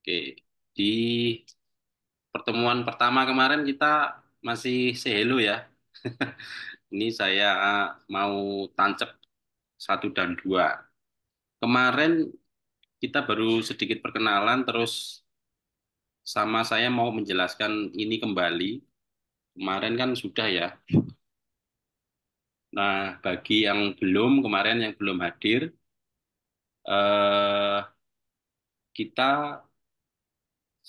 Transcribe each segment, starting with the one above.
Oke, di pertemuan pertama kemarin kita masih say hello ya. Ini saya mau tancap satu dan dua. Kemarin kita baru sedikit perkenalan, terus sama saya mau menjelaskan ini kembali. Kemarin kan sudah ya. Nah, bagi yang belum, kemarin yang belum hadir, eh, kita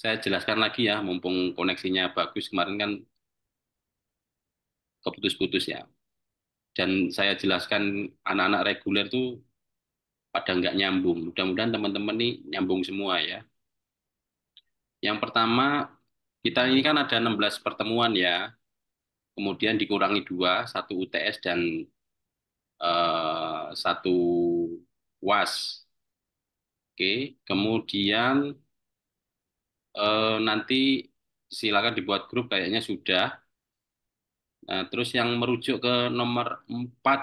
saya jelaskan lagi ya, mumpung koneksinya bagus. Kemarin kan keputus-putus ya. Dan saya jelaskan anak-anak reguler tuh pada nggak nyambung. Mudah-mudahan teman-teman nih nyambung semua ya. Yang pertama, kita ini kan ada 16 pertemuan ya, kemudian dikurangi dua, satu UTS dan satu UAS. Oke, kemudian nanti silakan dibuat grup kayaknya sudah. Nah, terus yang merujuk ke nomor 4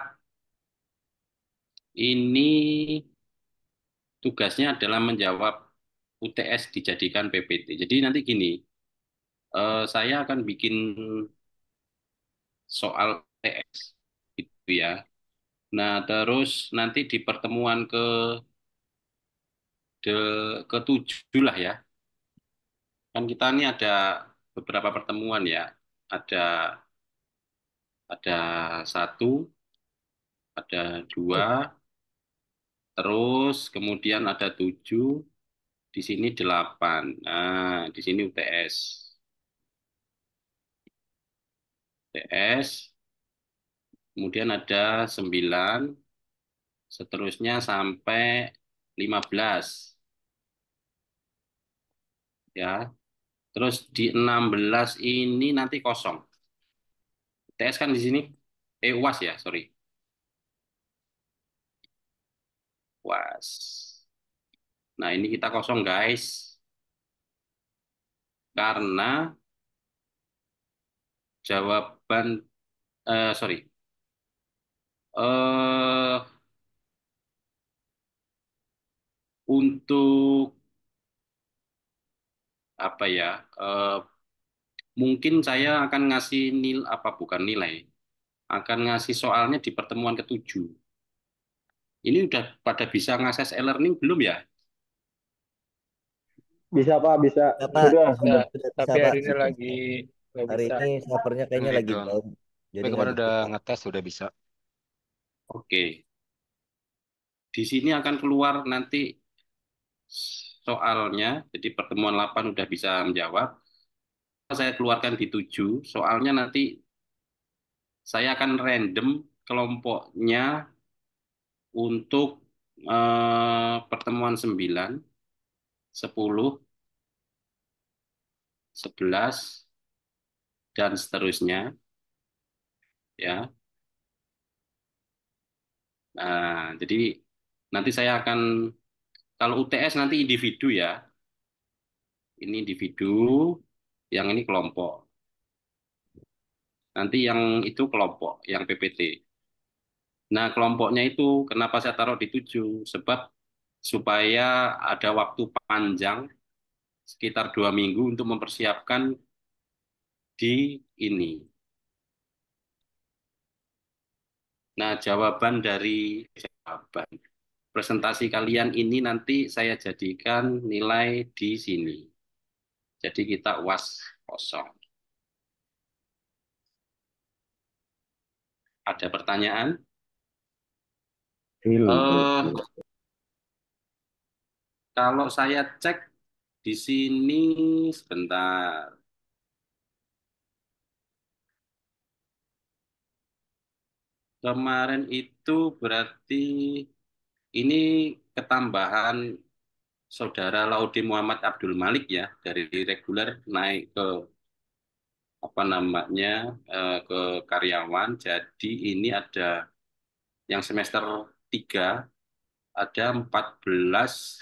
ini tugasnya adalah menjawab UTS dijadikan PPT. Jadi nanti gini, saya akan bikin soal TS gitu ya. Nah, terus nanti di pertemuan ketujuh lah ya. Kan kita ini ada beberapa pertemuan ya. Ada ada satu, ada dua, terus kemudian ada tujuh, di sini delapan. Nah, di sini UTS. UTS, kemudian ada sembilan, seterusnya sampai 15 ya. Terus di 16 ini nanti kosong. TS kan di sini, UAS ya, sorry. UAS. Nah, ini kita kosong guys. Karena jawaban, sorry. eh untuk apa ya, eh, mungkin saya akan ngasih nilai, apa bukan nilai, akan ngasih soalnya di pertemuan ketujuh. Ini udah pada bisa ngakses e-learning belum ya? Bisa Pak, bisa. Ya, Pak, Sudah, Ya, sudah. sudah bisa, tapi Pak. hari ini lagi nggak Hari bisa. ini servernya kayaknya lagi Gitu. down, Tapi jadi nggak kemarin bisa, udah Pak. ngetes udah bisa. Oke. Di sini akan keluar nanti soalnya, jadi pertemuan 8 udah bisa menjawab. Saya keluarkan di 7, soalnya nanti saya akan random kelompoknya untuk pertemuan 9, 10, 11, dan seterusnya ya. Nah, jadi nanti saya akan, kalau UTS nanti individu ya, ini individu, yang ini kelompok. Nanti yang itu kelompok, yang PPT. Nah, kelompoknya itu kenapa saya taruh di 7? Sebab supaya ada waktu panjang sekitar 2 minggu untuk mempersiapkan di ini. Nah, jawaban presentasi kalian ini nanti saya jadikan nilai di sini. Jadi kita UAS kosong. Ada pertanyaan? Belum. Eh, kalau saya cek di sini sebentar. Kemarin itu berarti ini ketambahan Saudara Laude Muhammad Abdul Malik ya, dari reguler naik ke apa namanya, ke karyawan. Jadi ini ada yang semester 3 ada 14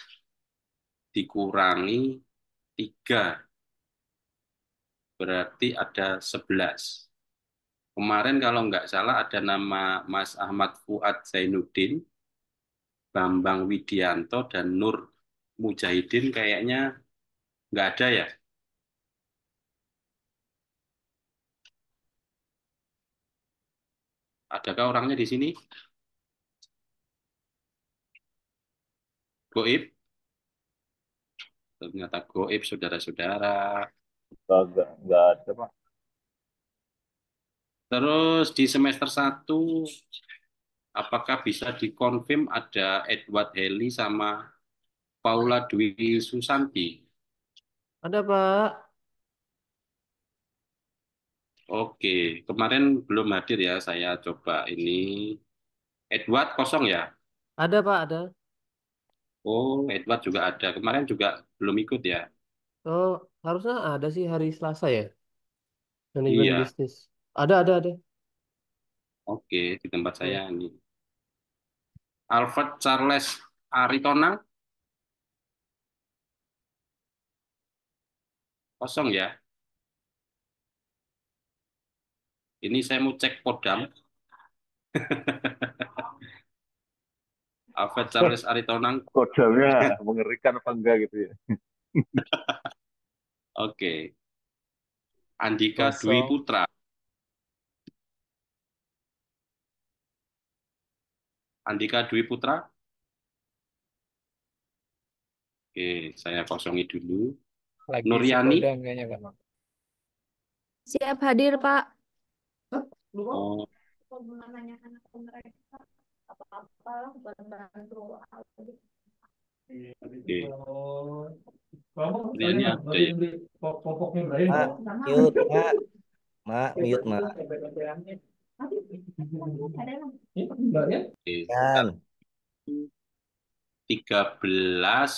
dikurangi 3 berarti ada 11. Kemarin kalau nggak salah ada nama Mas Ahmad Fuad Zainuddin, Bambang Widianto, dan Nur Mujahidin kayaknya Nggak ada ya? Adakah orangnya di sini? Goib? Ternyata goib, saudara-saudara. Nggak ada, Pak. Terus di semester satu, apakah bisa dikonfirm ada Edward Heli sama Paula Dwi Susanti? Ada, Pak. Oke, kemarin belum hadir ya. Saya coba ini. Edward kosong ya? Ada, Pak, ada. Oh, Edward juga ada. Kemarin juga belum ikut ya? Oh, harusnya ada sih hari Selasa ya, manajemen Iya, bisnis. Ada. oke. Di tempat Hmm. saya ini. Alfred Charles Aritonang kosong ya? Ini saya mau cek Podam. Alfred Charles Aritonang. Kodamnya mengerikan apa enggak gitu ya. Oke. Andika Dwi Kosong. Putra. Andika Dwi Putra. Oke, saya kosongi dulu. Lagi si Nuryani. Kodam kayaknya, Kak. Siap hadir, Pak. Oh, oke. Nuryani ada ya? Mak, mute, mak, mak, mute, mak. Oke, sebentar. Kan, 13,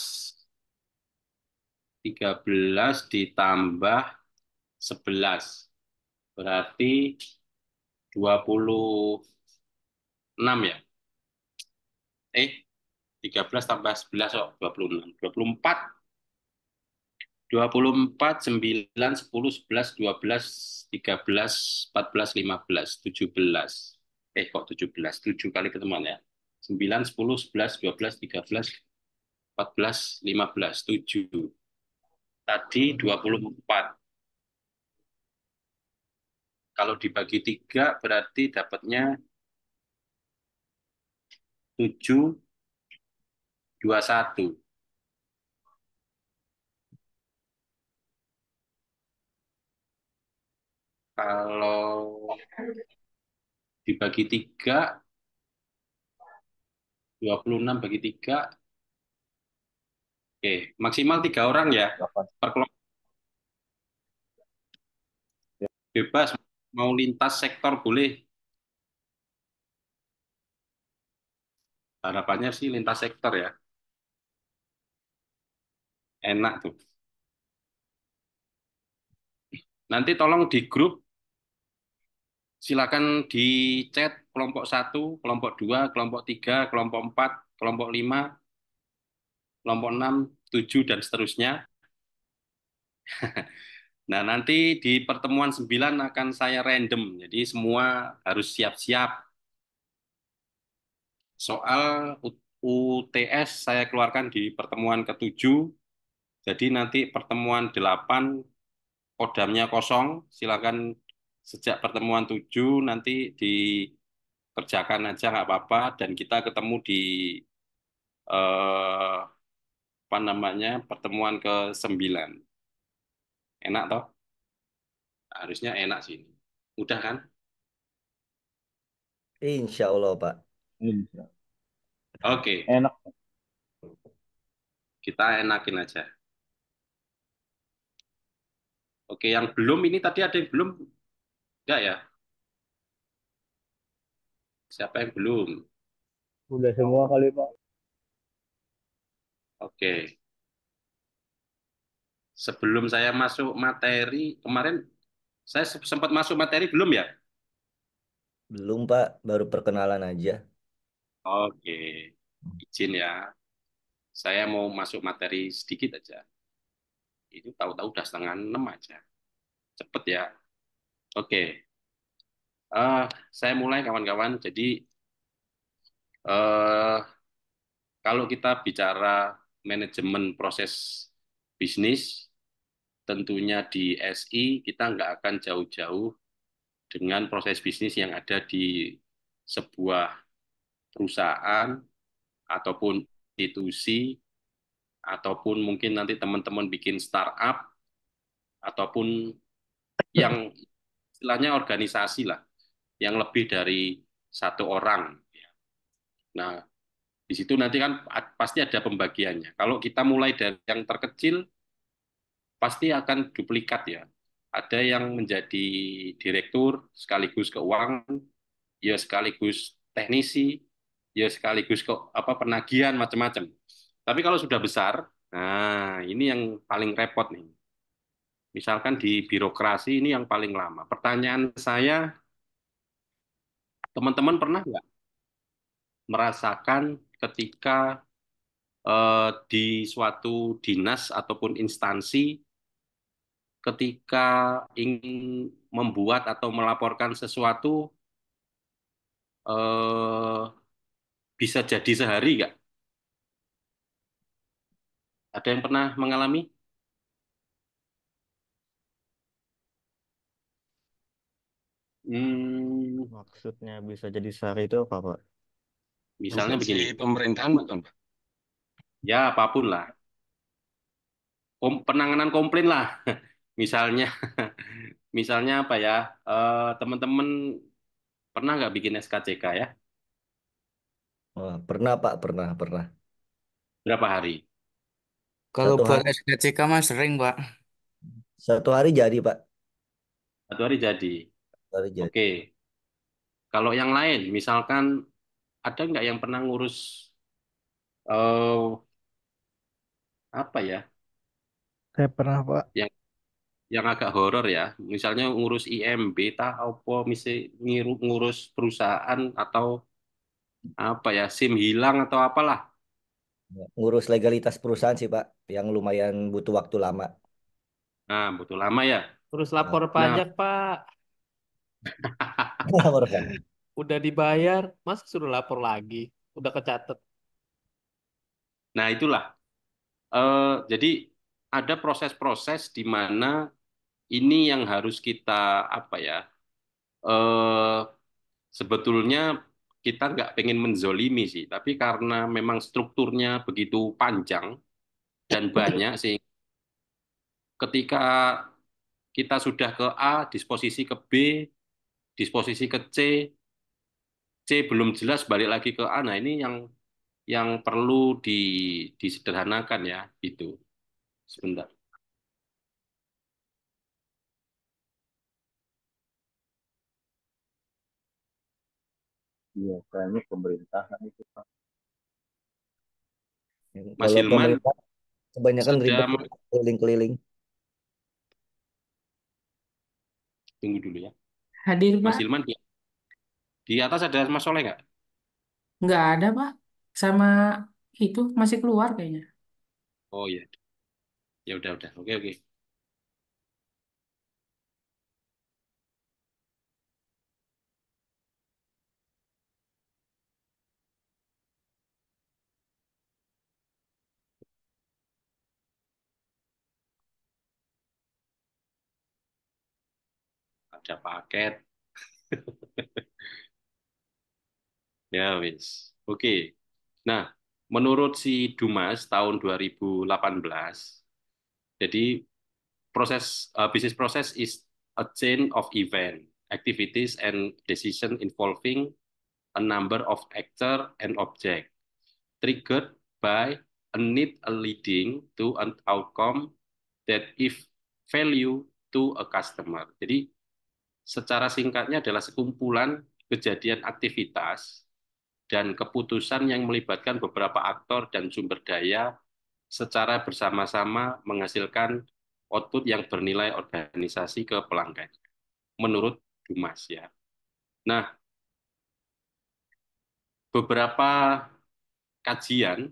13 ditambah 11. Berarti 26 ya? Eh, 13 tambah 11 kok 26. 24, 24, 9, 10, 11, 12, 13, 14, 15, 17. Kok 17? 7 kali ketemuan ya. 9, 10, 11, 12, 13, 14, 15, 7. Tadi 24. Kalau dibagi 3 berarti dapatnya 7, 21. Kalau dibagi 3, 26 bagi 3, oke, maksimal 3 orang ya. Delapan. Per kelompok Ya. bebas, mau lintas sektor boleh. Harapannya sih lintas sektor ya. Enak tuh. Nanti tolong di grup, silakan di chat kelompok 1, kelompok 2, kelompok 3, kelompok 4, kelompok 5, kelompok 6, 7, dan seterusnya. Nah, nanti di pertemuan 9 akan saya random. Jadi semua harus siap-siap. Soal UTS saya keluarkan di pertemuan ke-7. Jadi nanti pertemuan 8 kodamnya kosong. Silakan sejak pertemuan 7 nanti dikerjakan aja nggak apa-apa. Dan kita ketemu di apa namanya pertemuan ke-9. Enak toh? Harusnya enak sih. Udah kan? insya Allah, Pak. Insya. Oke, Enak. kita enakin aja. Oke, yang belum ini tadi ada yang belum? Enggak ya? Siapa yang belum? Udah semua kali, Pak. Oke. Sebelum saya masuk materi, kemarin saya sempat masuk materi belum ya? Belum, Pak. Baru perkenalan aja. Oke. Izin ya. Saya mau masuk materi sedikit aja. Itu tahu-tahu udah setengah 6 aja. Cepet ya. Oke. Eh, saya mulai kawan-kawan. Jadi eh, kalau kita bicara manajemen proses bisnis, tentunya di SI kita nggak akan jauh-jauh dengan proses bisnis yang ada di sebuah perusahaan ataupun institusi ataupun mungkin nanti teman-teman bikin startup ataupun yang istilahnya organisasi lah yang lebih dari satu orang. Nah, di situ nanti kan pasti ada pembagiannya. Kalau kita mulai dari yang terkecil, pasti akan duplikat ya. Ada yang menjadi direktur sekaligus keuangan, ya sekaligus teknisi, ya sekaligus ke apa penagihan macam-macam. Tapi kalau sudah besar, nah ini yang paling repot nih. Misalkan di birokrasi ini yang paling lama. Pertanyaan saya, teman-teman pernah nggak merasakan ketika di suatu dinas ataupun instansi ketika ingin membuat atau melaporkan sesuatu eh, bisa jadi sehari nggak? Ada yang pernah mengalami? Hmm, Maksudnya bisa jadi sehari itu apa, Pak? misalnya Instansi begini, pemerintahan bukan, Pak? ya apapun lah, penanganan komplain lah, misalnya, misalnya apa ya, teman-teman pernah nggak bikin SKCK ya? Wah, pernah, Pak, pernah. Berapa hari? Kalau Satu buat hari, SKCK mah sering, Pak. satu hari jadi, Pak. 1 hari jadi. Satu hari jadi. Oke, kalau yang lain, misalkan ada nggak yang pernah ngurus eh apa ya, Saya pernah, Pak. yang agak horor ya, misalnya ngurus IMB, tak apa, ngurus perusahaan atau apa ya, SIM hilang atau apalah. Ngurus legalitas perusahaan sih, Pak, yang lumayan butuh waktu lama. Nah, butuh lama ya. Terus Nah, lapor Nah, pajak, Pak. lapor pajak. Udah dibayar, masa suruh lapor lagi? Udah kecatet. nah itulah. Jadi ada proses-proses di mana ini yang harus kita apa ya? Eh, sebetulnya kita nggak pengen menzolimi sih, tapi karena memang strukturnya begitu panjang dan banyak sih, ketika kita sudah ke A, disposisi ke B, disposisi ke C, C belum jelas balik lagi ke A. Nah, ini yang perlu disederhanakan ya, itu. Sebentar. Iya, kayaknya pemerintahan itu, Pak. Mas Kalau Hilman pemerintah kebanyakan ribet sedang keliling-keliling. tunggu dulu ya. Hadir, Mas Pak. Hilman di atas ada Mas Soleh nggak? Nggak ada, Pak. Sama itu masih keluar kayaknya. Oh ya, ya udah. Oke oke. Ada paket. Ya wis. Oke. Nah, menurut si Dumas tahun 2018, jadi business process is a chain of event, activities and decision involving a number of actor and object triggered by a need leading to an outcome that if value to a customer. Jadi secara singkatnya adalah sekumpulan kejadian aktivitas dan keputusan yang melibatkan beberapa aktor dan sumber daya secara bersama-sama menghasilkan output yang bernilai organisasi ke pelanggan. Menurut Dumas ya. Nah, beberapa kajian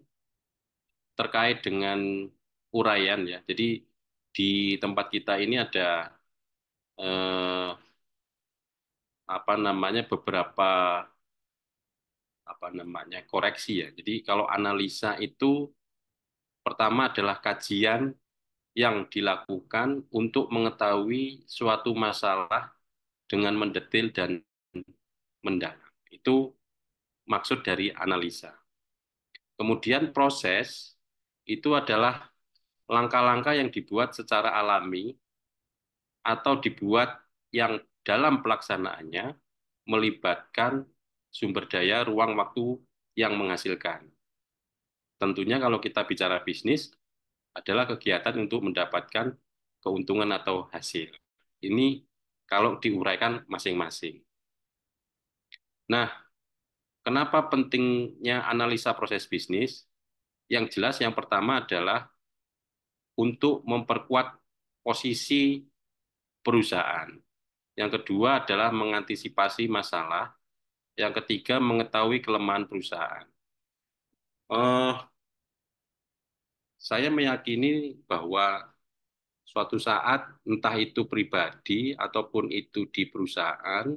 terkait dengan uraian ya. Jadi di tempat kita ini ada eh, apa namanya beberapa apa namanya koreksi ya. Jadi kalau analisa itu pertama adalah kajian yang dilakukan untuk mengetahui suatu masalah dengan mendetail dan mendalam. Itu maksud dari analisa. Kemudian proses itu adalah langkah-langkah yang dibuat secara alami atau dibuat yang dalam pelaksanaannya melibatkan sumber daya ruang waktu yang menghasilkan. Tentunya kalau kita bicara bisnis adalah kegiatan untuk mendapatkan keuntungan atau hasil. Ini kalau diuraikan masing-masing. Nah, kenapa pentingnya analisa proses bisnis? Yang jelas yang pertama adalah untuk memperkuat posisi perusahaan. Yang kedua adalah mengantisipasi masalah. Yang ketiga, mengetahui kelemahan perusahaan. Eh, saya meyakini bahwa suatu saat, entah itu pribadi ataupun itu di perusahaan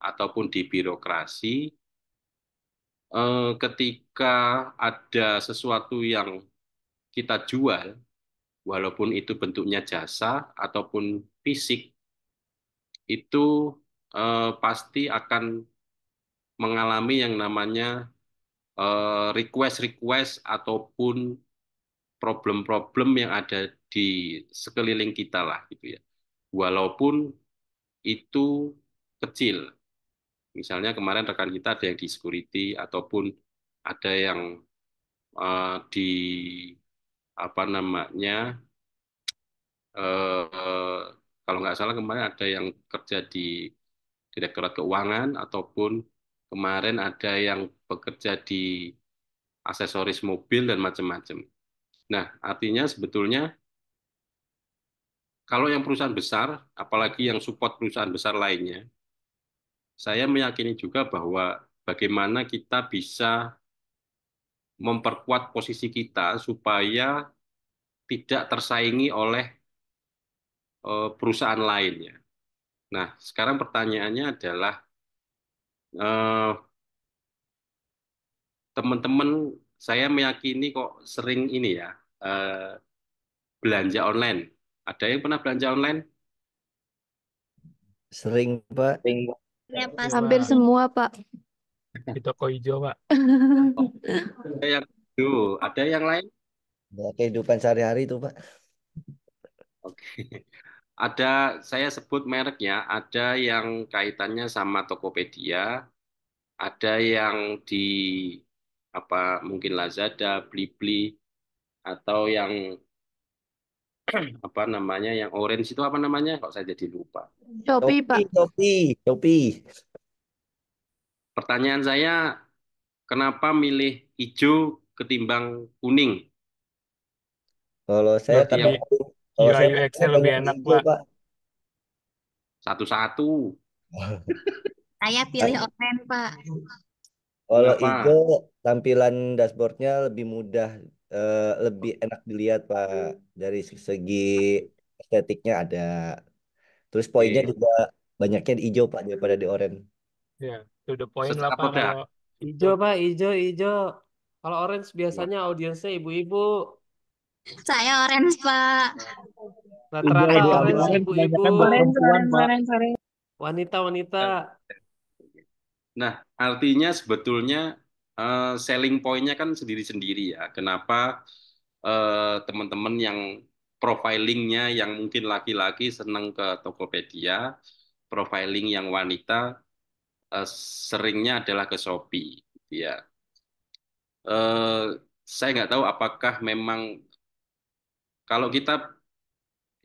ataupun di birokrasi, ketika ada sesuatu yang kita jual, walaupun itu bentuknya jasa ataupun fisik, itu pasti akan mengalami yang namanya request-request ataupun problem-problem yang ada di sekeliling kita lah gitu ya. Walaupun itu kecil. Misalnya kemarin rekan kita ada yang di security ataupun ada yang di apa namanya eh, kalau nggak salah kemarin ada yang kerja di Direktorat Keuangan ataupun kemarin ada yang bekerja di aksesoris mobil dan macam-macam. Nah, artinya sebetulnya kalau yang perusahaan besar, apalagi yang support perusahaan besar lainnya, saya meyakini juga bahwa bagaimana kita bisa memperkuat posisi kita supaya tidak tersaingi oleh perusahaan lainnya. Nah, sekarang pertanyaannya adalah eh, teman-teman, saya meyakini kok sering ini ya belanja online. Ada yang pernah belanja online? Sering, Pak. Ya, Pak. Iya, Hampir Pak. semua, Pak. Di toko hijau, Pak. Ada yang itu, ada yang lain? Ya, kehidupan sehari-hari itu, Pak. Oke. Ada, saya sebut mereknya, ada yang kaitannya sama Tokopedia, ada yang di apa mungkin Lazada, Blibli, atau yang apa namanya, yang orange itu apa namanya? Kok saya jadi lupa. Shopee, Pak. Shopee. Pertanyaan saya, kenapa milih hijau ketimbang kuning? Kalau saya Lebih karena kalau UI saya UX-nya lebih banyak di enak, hijau, Pak. Pak. Satu-satu. Saya pilih online, Pak. Kalau Kenapa? hijau tampilan dashboardnya lebih mudah, lebih enak dilihat, Pak. Dari segi estetiknya ada. Terus poinnya Oke. juga banyaknya di hijau, Pak, daripada di oranye. Ya, to the point lah, Secara Pak, produk. kalau Hijau, Pak, hijau, hijau. Kalau orange Wah, biasanya audiensnya ibu-ibu. Saya orange, Pak. Rata-rata di orange online ibu-ibu. kebanyakan buat perempuan, Pak. Wanita-wanita. Nah, artinya sebetulnya selling point-nya kan sendiri-sendiri ya. Kenapa teman-teman yang profilingnya yang mungkin laki-laki senang ke Tokopedia, profiling yang wanita eh, seringnya adalah ke Shopee, gitu ya. Eh, saya nggak tahu apakah memang kalau kita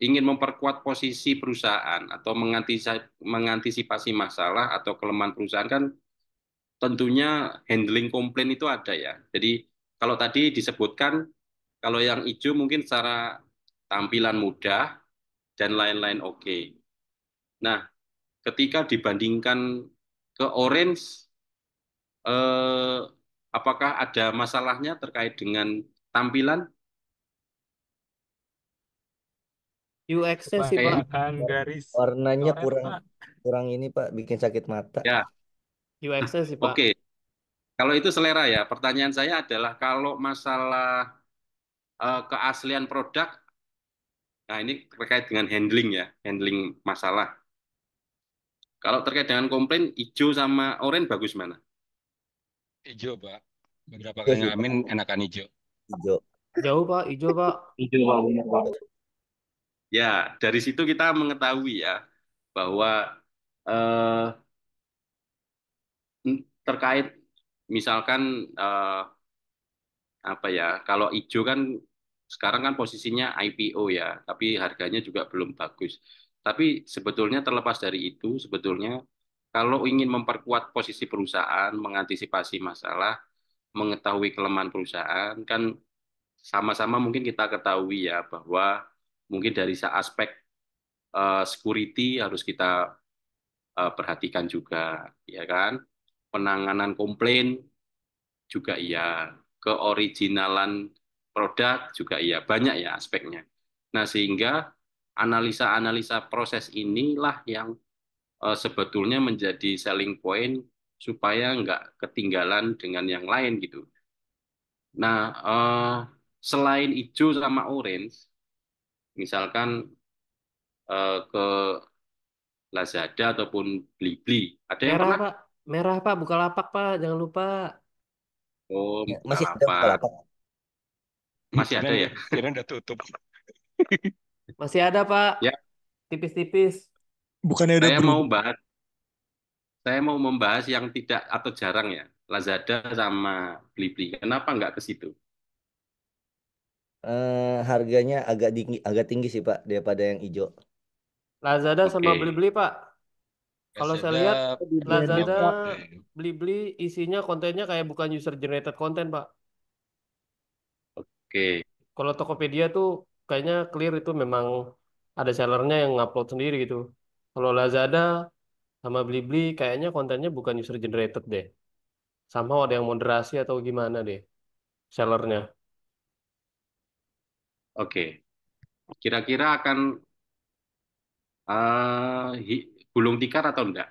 ingin memperkuat posisi perusahaan atau mengantisipasi masalah atau kelemahan perusahaan kan tentunya handling komplain itu ada ya. Jadi kalau tadi disebutkan kalau yang hijau mungkin secara tampilan mudah dan lain-lain oke. Nah, ketika dibandingkan ke orange, eh, apakah ada masalahnya terkait dengan tampilan? UX-nya sih, Pak. Kayak Kebanyakan garis Warnanya coret, kurang Pak. kurang ini, Pak, bikin sakit mata. ya, UX-nya sih, Pak. oke. Kalau itu selera ya. Pertanyaan saya adalah kalau masalah keaslian produk Nah, ini terkait dengan handling ya, handling masalah. Kalau terkait dengan komplain, hijau sama oranye bagus mana? Hijau, Pak. Beberapa Itu kali sih Pak, ngalamin enakan hijau. hijau. Jauh Pak, hijau Pak. Hijau, Pak. Benar, Pak. Ya, dari situ kita mengetahui ya bahwa eh, terkait misalkan apa ya, kalau hijau kan sekarang kan posisinya IPO ya, tapi harganya juga belum bagus. Tapi sebetulnya terlepas dari itu, sebetulnya kalau ingin memperkuat posisi perusahaan, mengantisipasi masalah, mengetahui kelemahan perusahaan, kan sama-sama mungkin kita ketahui ya bahwa mungkin dari aspek security harus kita perhatikan juga, ya kan? Penanganan komplain juga iya, keoriginalan produk juga iya, banyak ya aspeknya. Nah, sehingga analisa-analisa proses inilah yang sebetulnya menjadi selling point supaya nggak ketinggalan dengan yang lain gitu. Nah, selain hijau sama orange, misalkan ke Lazada ataupun Blibli, ada yang Merah pernah? Pak, merah Pak, Bukalapak Pak, jangan lupa. Oh, Ya, masih ada Bukalapak. Bukalapak. Masih ada Kirain, ya? kirain udah tutup. Masih ada Pak, Ya, tipis-tipis. Bukannya udah saya mau berubah? bahas Saya mau membahas yang tidak atau jarang ya, Lazada sama Blibli. Kenapa nggak ke situ? Harganya agak tinggi sih Pak daripada yang hijau. Lazada sama Oke, Blibli Pak. Kalau saya lihat Lazada belum Lazada, update. Blibli isinya kontennya kayak bukan user generated content Pak. oke, Kalau Tokopedia tuh kayaknya clear itu memang ada sellernya yang ngupload sendiri gitu. Kalau Lazada sama Blibli kayaknya kontennya bukan user generated deh. Sama ada yang moderasi atau gimana deh sellernya. oke. Kira-kira akan gulung tikar atau enggak?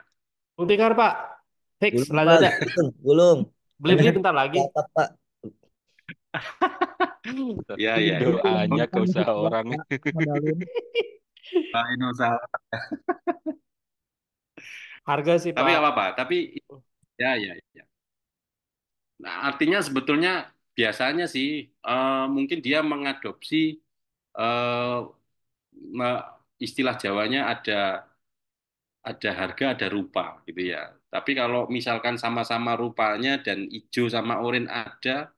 Tikar Pak, fix Gulung Pak, Lazada. gulung. Ini Blibli bentar lagi. Bukalapak Pak. Ya, ya, ya. Doanya ke Kan usaha gitu, orang. Pak, modalin. Ini usaha. Harga sih Tapi Pak. nggak apa-apa. Tapi ya, ya, ya. Nah, artinya sebetulnya biasanya sih mungkin dia mengadopsi eh, istilah Jawanya ada harga, ada rupa gitu ya. Tapi kalau misalkan sama-sama rupanya dan hijau sama oranye ada,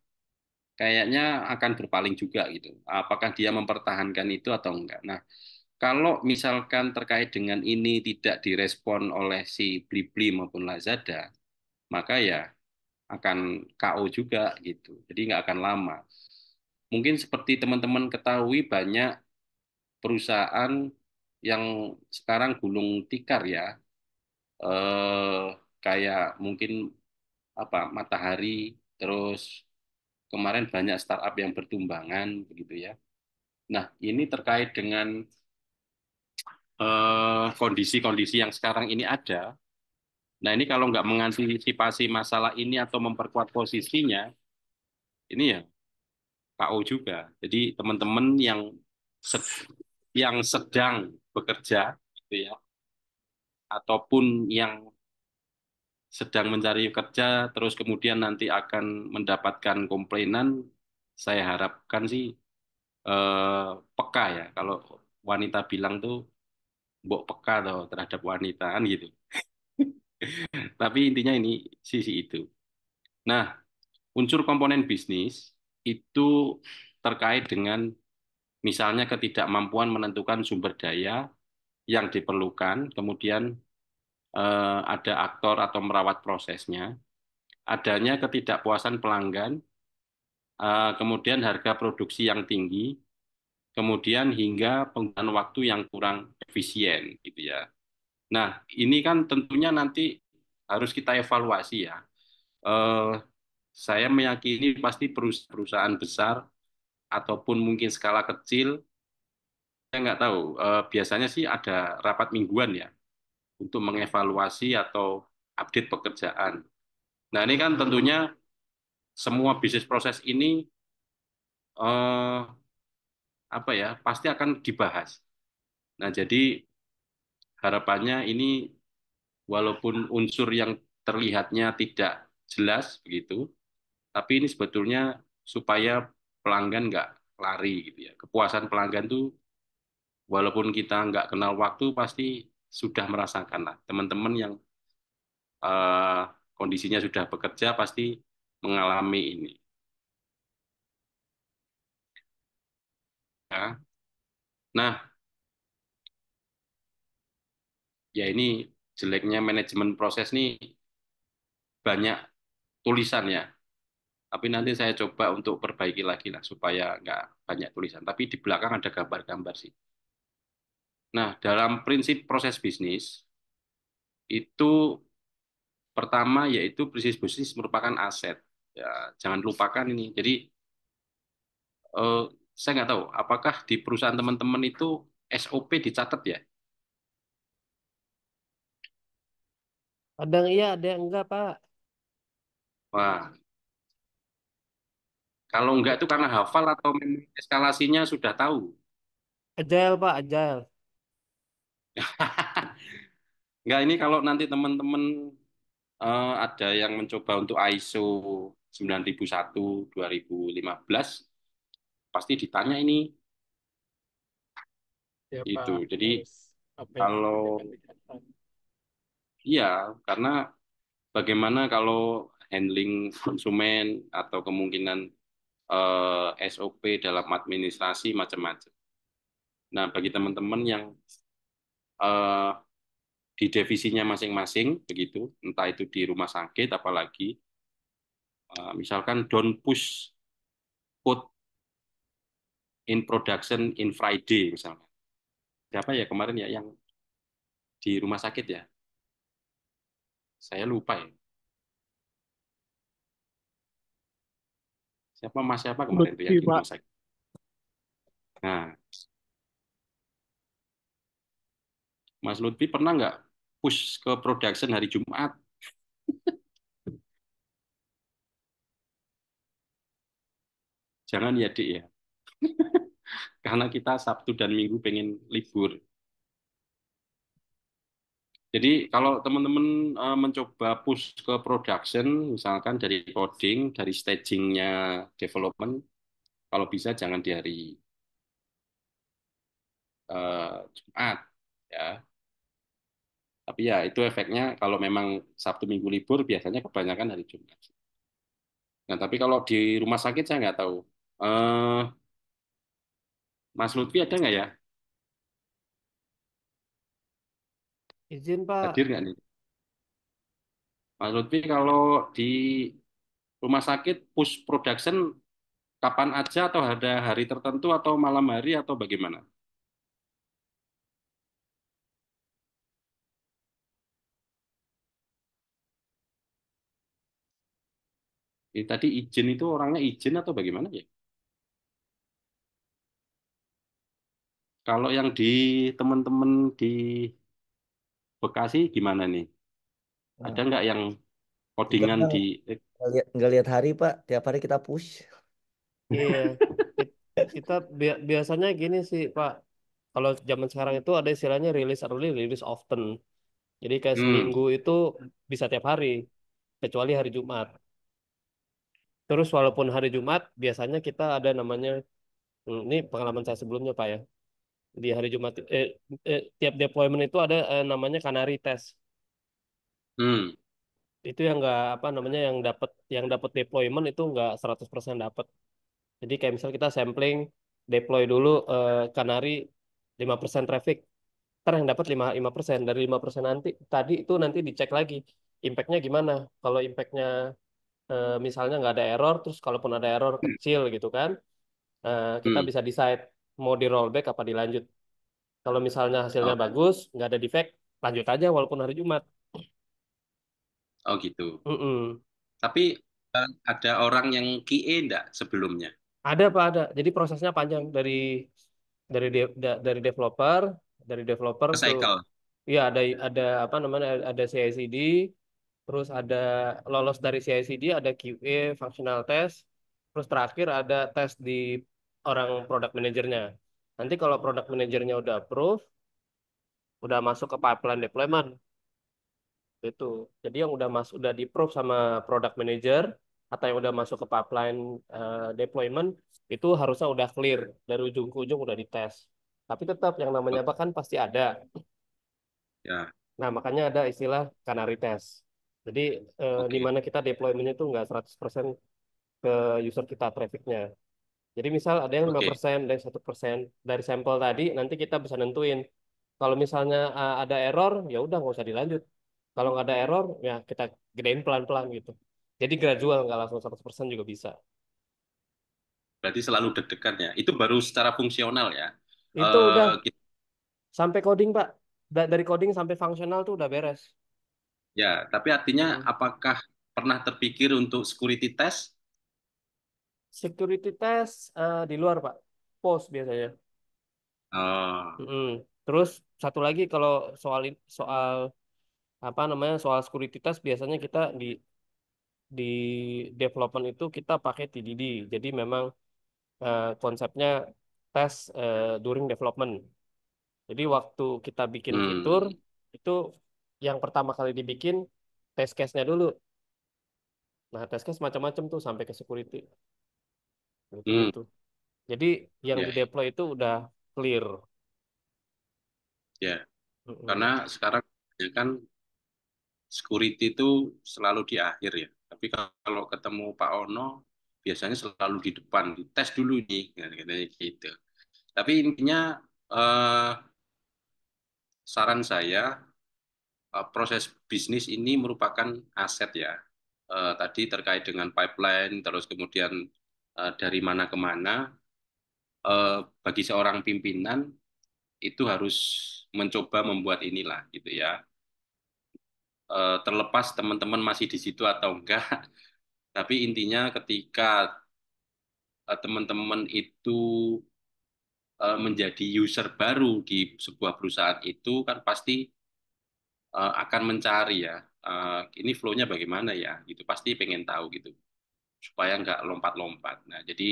kayaknya akan berpaling juga gitu. Apakah dia mempertahankan itu atau enggak? Nah, kalau misalkan terkait dengan ini tidak direspon oleh si Blibli maupun Lazada, maka ya akan KO juga gitu. Jadi nggak akan lama. Mungkin seperti teman-teman ketahui banyak perusahaan yang sekarang gulung tikar ya, eh, kayak mungkin apa Matahari, terus kemarin banyak startup yang bertumbangan begitu ya. Nah, ini terkait dengan kondisi-kondisi yang sekarang ini ada. Nah, ini kalau nggak mengantisipasi masalah ini atau memperkuat posisinya, ini ya KO juga. Jadi teman-teman yang sedang bekerja, gitu ya, ataupun yang sedang mencari kerja, terus kemudian nanti akan mendapatkan komplainan, saya harapkan sih peka ya. Kalau wanita bilang tuh, mbok peka tuh terhadap wanita kan gitu. Tapi intinya ini sisi itu. Nah, unsur komponen bisnis itu terkait dengan misalnya ketidakmampuan menentukan sumber daya yang diperlukan, kemudian ada aktor atau merawat prosesnya, adanya ketidakpuasan pelanggan, kemudian harga produksi yang tinggi, kemudian hingga penggunaan waktu yang kurang efisien gitu ya. Nah, ini kan tentunya nanti harus kita evaluasi ya. Eh, saya meyakini pasti perusahaan besar ataupun mungkin skala kecil, saya nggak tahu. Biasanya sih ada rapat mingguan ya untuk mengevaluasi atau update pekerjaan. Nah, ini kan tentunya semua bisnis proses ini eh, apa ya, pasti akan dibahas. Nah, jadi harapannya ini walaupun unsur yang terlihatnya tidak jelas begitu, tapi ini sebetulnya supaya pelanggan nggak lari gitu ya. Kepuasan pelanggan tuh walaupun kita nggak kenal waktu pasti sudah merasakan lah. Teman-teman yang eh, kondisinya sudah bekerja pasti mengalami ini. Ya. Nah, ya ini jeleknya manajemen proses nih banyak tulisannya. Tapi nanti saya coba untuk perbaiki lagi lah supaya nggak banyak tulisan. Tapi di belakang ada gambar-gambar sih. Nah, dalam prinsip proses bisnis itu pertama yaitu bisnis merupakan aset. Ya, jangan lupakan ini. Jadi eh, saya nggak tahu apakah di perusahaan teman-teman itu SOP dicatat ya. Ada yang iya, ada yang enggak, Pak. Wah, kalau nggak itu karena hafal atau memang eskalasinya sudah tahu. Agile, Pak, agile. Nggak, ini kalau nanti teman-teman ada yang mencoba untuk ISO 9001 2015 pasti ditanya ini Ya, itu. Pak, Jadi harus apa yang kalau dikerjakan dikerjakan. iya, karena bagaimana kalau handling konsumen atau kemungkinan SOP dalam administrasi macam-macam. Nah, bagi teman-teman yang eh, di divisinya masing-masing begitu, entah itu di rumah sakit apalagi misalkan don't push put in production in Friday misalnya. Siapa ya kemarin ya yang di rumah sakit ya? Saya lupa ya. Siapa Mas siapa kemarin itu Lutfi yang di Pak. rumah sakit? Nah, Mas Lutfi pernah nggak push ke production hari Jumat? Jangan ya, Dik ya. Karena kita Sabtu dan Minggu pengen libur. Jadi kalau teman-teman mencoba push ke production, misalkan dari coding, dari stagingnya development, kalau bisa jangan di hari Jumat, ya. Tapi ya itu efeknya kalau memang Sabtu Minggu libur biasanya kebanyakan hari Jumat. Nah tapi kalau di rumah sakit saya nggak tahu. Eh, Mas Lutfi ada nggak ya? Izin, Hadir Pak. nggak nih? Mas Lutfi kalau di rumah sakit push production kapan aja atau ada hari tertentu atau malam hari atau bagaimana? Tadi izin itu orangnya izin atau bagaimana ya? Kalau yang di teman-teman di Bekasi gimana nih? Ada Nah, nggak yang kita codingan mah di nggak lihat hari Pak, tiap hari kita push. Iya. Kit- Kita biasanya gini sih, Pak. Kalau zaman sekarang itu ada istilahnya release early, release often. Jadi kayak hmm, seminggu itu bisa tiap hari, kecuali hari Jumat. Terus walaupun hari Jumat, biasanya kita ada namanya, ini pengalaman saya sebelumnya, Pak ya. Di hari Jumat, tiap deployment itu ada namanya canary test. hmm, Itu yang nggak apa namanya yang dapat deployment itu nggak 100% dapat. Jadi kayak misal kita sampling deploy dulu Canary 5% traffic. Ntar yang dapat 5% dari 5% nanti dicek lagi impactnya gimana. Kalau impactnya misalnya nggak ada error, terus kalaupun ada error kecil gitu kan, kita hmm. bisa decide mau di rollback apa dilanjut. Kalau misalnya hasilnya Oh, bagus, nggak ada defect, lanjut aja walaupun hari Jumat. oh gitu. Mm-mm. Tapi ada orang yang QA enggak sebelumnya? Ada Pak, ada. Jadi prosesnya panjang dari developer, dari developer ke Cycle. ya ada apa namanya ada CI/CD, terus ada lolos dari CI/CD, ada QA functional test, terus terakhir ada tes di orang product manajernya. Nanti kalau product manajernya udah approve, udah masuk ke pipeline deployment itu. Jadi yang udah udah di approve sama product manager atau yang udah masuk ke pipeline deployment itu harusnya udah clear dari ujung ke ujung udah dites. Tapi tetap yang namanya Oh, apa kan pasti ada. ya, Nah, makanya ada istilah canary test. Jadi di oke, mana kita deployment itu nggak 100% ke user kita trafficnya. Jadi misal ada yang oke, 5%, ada yang 1% dari sampel tadi, nanti kita bisa nentuin. Kalau misalnya ada error, ya udah nggak usah dilanjut. Kalau nggak ada error, ya kita gedein pelan-pelan gitu. Jadi gradual, nggak langsung 100% juga bisa. berarti selalu deg-degan ya. Itu baru secara fungsional ya. Itu udah Kita, sampai coding, Pak. Dari coding sampai fungsional tuh udah beres. ya, tapi artinya Mm-mm. apakah pernah terpikir untuk security test? Security test di luar, Pak. Post biasanya. Oh, Mm-mm. Terus satu lagi kalau soal apa namanya soal security test biasanya kita di development itu kita pakai TDD. Jadi memang konsepnya tes during development. Jadi waktu kita bikin fitur hmm, itu yang pertama kali dibikin test case-nya dulu. Nah, test case macam-macam tuh sampai ke security hmm, gitu-gitu. Jadi yang ya, di deploy itu udah clear. ya. Karena Mm-mm. sekarang ya kan security itu selalu di akhir ya. Tapi kalau ketemu Pak Ono, biasanya selalu di depan, dites dulu nih, katanya gitu. Tapi intinya eh, saran saya, proses bisnis ini merupakan aset ya. Tadi terkait dengan pipeline, terus kemudian dari mana ke mana, bagi seorang pimpinan itu harus mencoba membuat inilah gitu ya. Terlepas teman-teman masih di situ atau enggak, tapi intinya ketika teman-teman itu menjadi user baru di sebuah perusahaan itu kan pasti akan mencari ya, ini flow-nya bagaimana ya, gitu pasti pengen tahu gitu supaya nggak lompat-lompat. Nah, jadi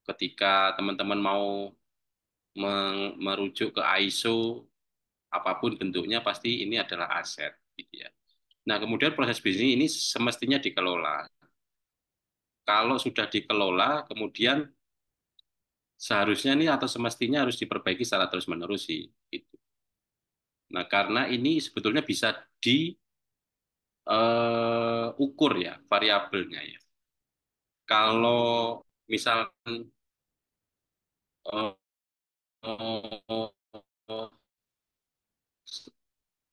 ketika teman-teman mau merujuk ke ISO apapun bentuknya pasti ini adalah aset gitu ya. Nah, kemudian proses bisnis ini semestinya dikelola. Kalau sudah dikelola, kemudian seharusnya ini atau semestinya harus diperbaiki secara terus-menerus sih. Gitu. Nah, karena ini sebetulnya bisa diukur ya variabelnya ya. Kalau misalkan eh,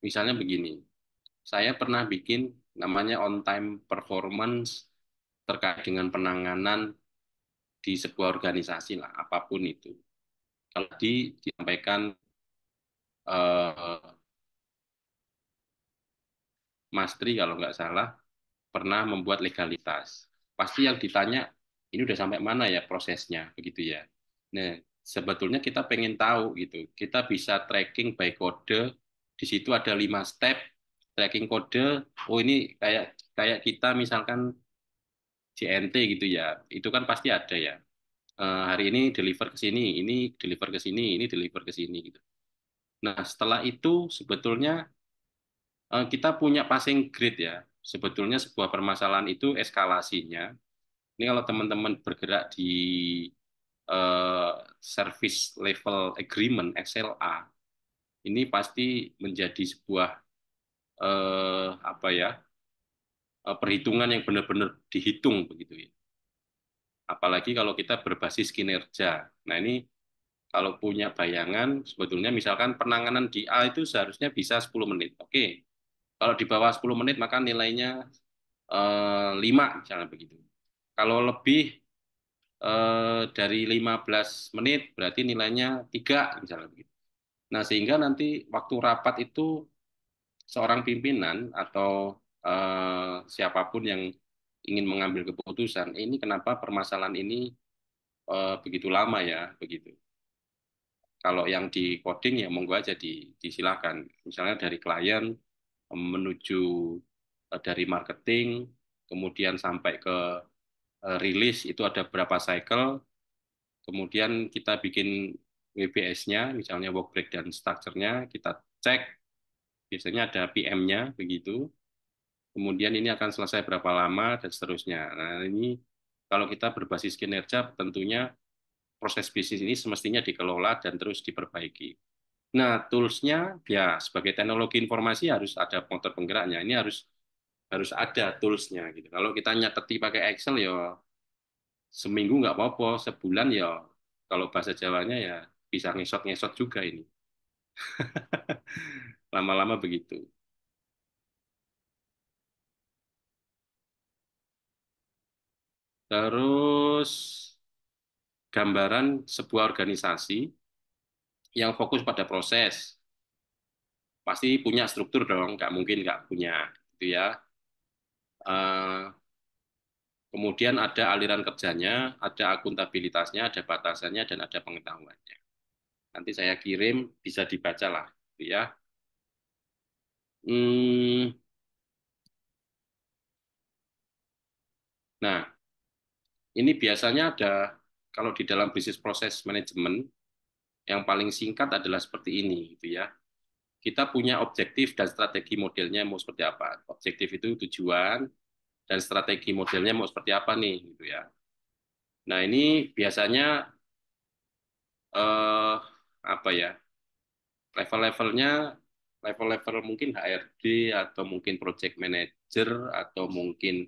misalnya begini, saya pernah bikin namanya on time performance terkait dengan penanganan di sebuah organisasi lah, apapun itu. Kalau disampaikan eh, Mas Tri kalau nggak salah pernah membuat legalitas. Pasti yang ditanya ini udah sampai mana ya prosesnya, begitu ya. Nah, sebetulnya kita pengen tahu gitu. Kita bisa tracking by kode. Di situ ada 5 step tracking kode. Oh ini kayak kayak kita misalkan JNT gitu ya. Itu kan pasti ada ya. Hari ini deliver ke sini, ini deliver ke sini, ini deliver ke sini gitu. Nah, setelah itu sebetulnya kita punya passing grade ya. Sebetulnya sebuah permasalahan itu eskalasinya. Ini kalau teman-teman bergerak di eh, service level agreement (SLA), ini pasti menjadi sebuah apa ya perhitungan yang benar-benar dihitung begitu ya. Apalagi kalau kita berbasis kinerja. Nah ini kalau punya bayangan, sebetulnya misalkan penanganan di A itu seharusnya bisa 10 menit. Oke, kalau di bawah 10 menit maka nilainya 5 misalnya begitu. Kalau lebih dari 15 menit berarti nilainya 3 misalnya begitu. Nah, sehingga nanti waktu rapat itu seorang pimpinan atau siapapun yang ingin mengambil keputusan, ini kenapa permasalahan ini begitu lama ya, begitu. Kalau yang di coding ya monggo aja disilakan. Misalnya dari klien menuju dari marketing, kemudian sampai ke rilis itu ada berapa cycle, kemudian kita bikin WBS-nya, misalnya work breakdown structure-nya, kita cek, biasanya ada PM-nya, begitu. Kemudian ini akan selesai berapa lama, dan seterusnya. Nah, ini kalau kita berbasis kinerja, tentunya proses bisnis ini semestinya dikelola dan terus diperbaiki. Nah, tools-nya, ya sebagai teknologi informasi harus ada motor penggeraknya. Ini harus harus ada tools-nya gitu. Kalau kita nyateti pakai Excel ya seminggu nggak apa-apa, sebulan ya kalau bahasa Jawanya ya bisa ngesot-ngesot juga ini. Lama-lama begitu. Terus gambaran sebuah organisasi yang fokus pada proses. Pasti punya struktur dong, nggak mungkin nggak punya. Gitu ya. Eh, Kemudian ada aliran kerjanya, ada akuntabilitasnya, ada batasannya, dan ada pengetahuannya. Nanti saya kirim, bisa dibaca lah. Gitu ya. Hmm, nah, ini biasanya ada, kalau di dalam bisnis proses manajemen, yang paling singkat adalah seperti ini. Gitu ya. Kita punya objektif dan strategi modelnya mau seperti apa. Objektif itu tujuan, dan strategi modelnya mau seperti apa nih. Gitu ya. Nah, ini biasanya apa ya, level-levelnya, level-level mungkin HRD atau mungkin project manager atau mungkin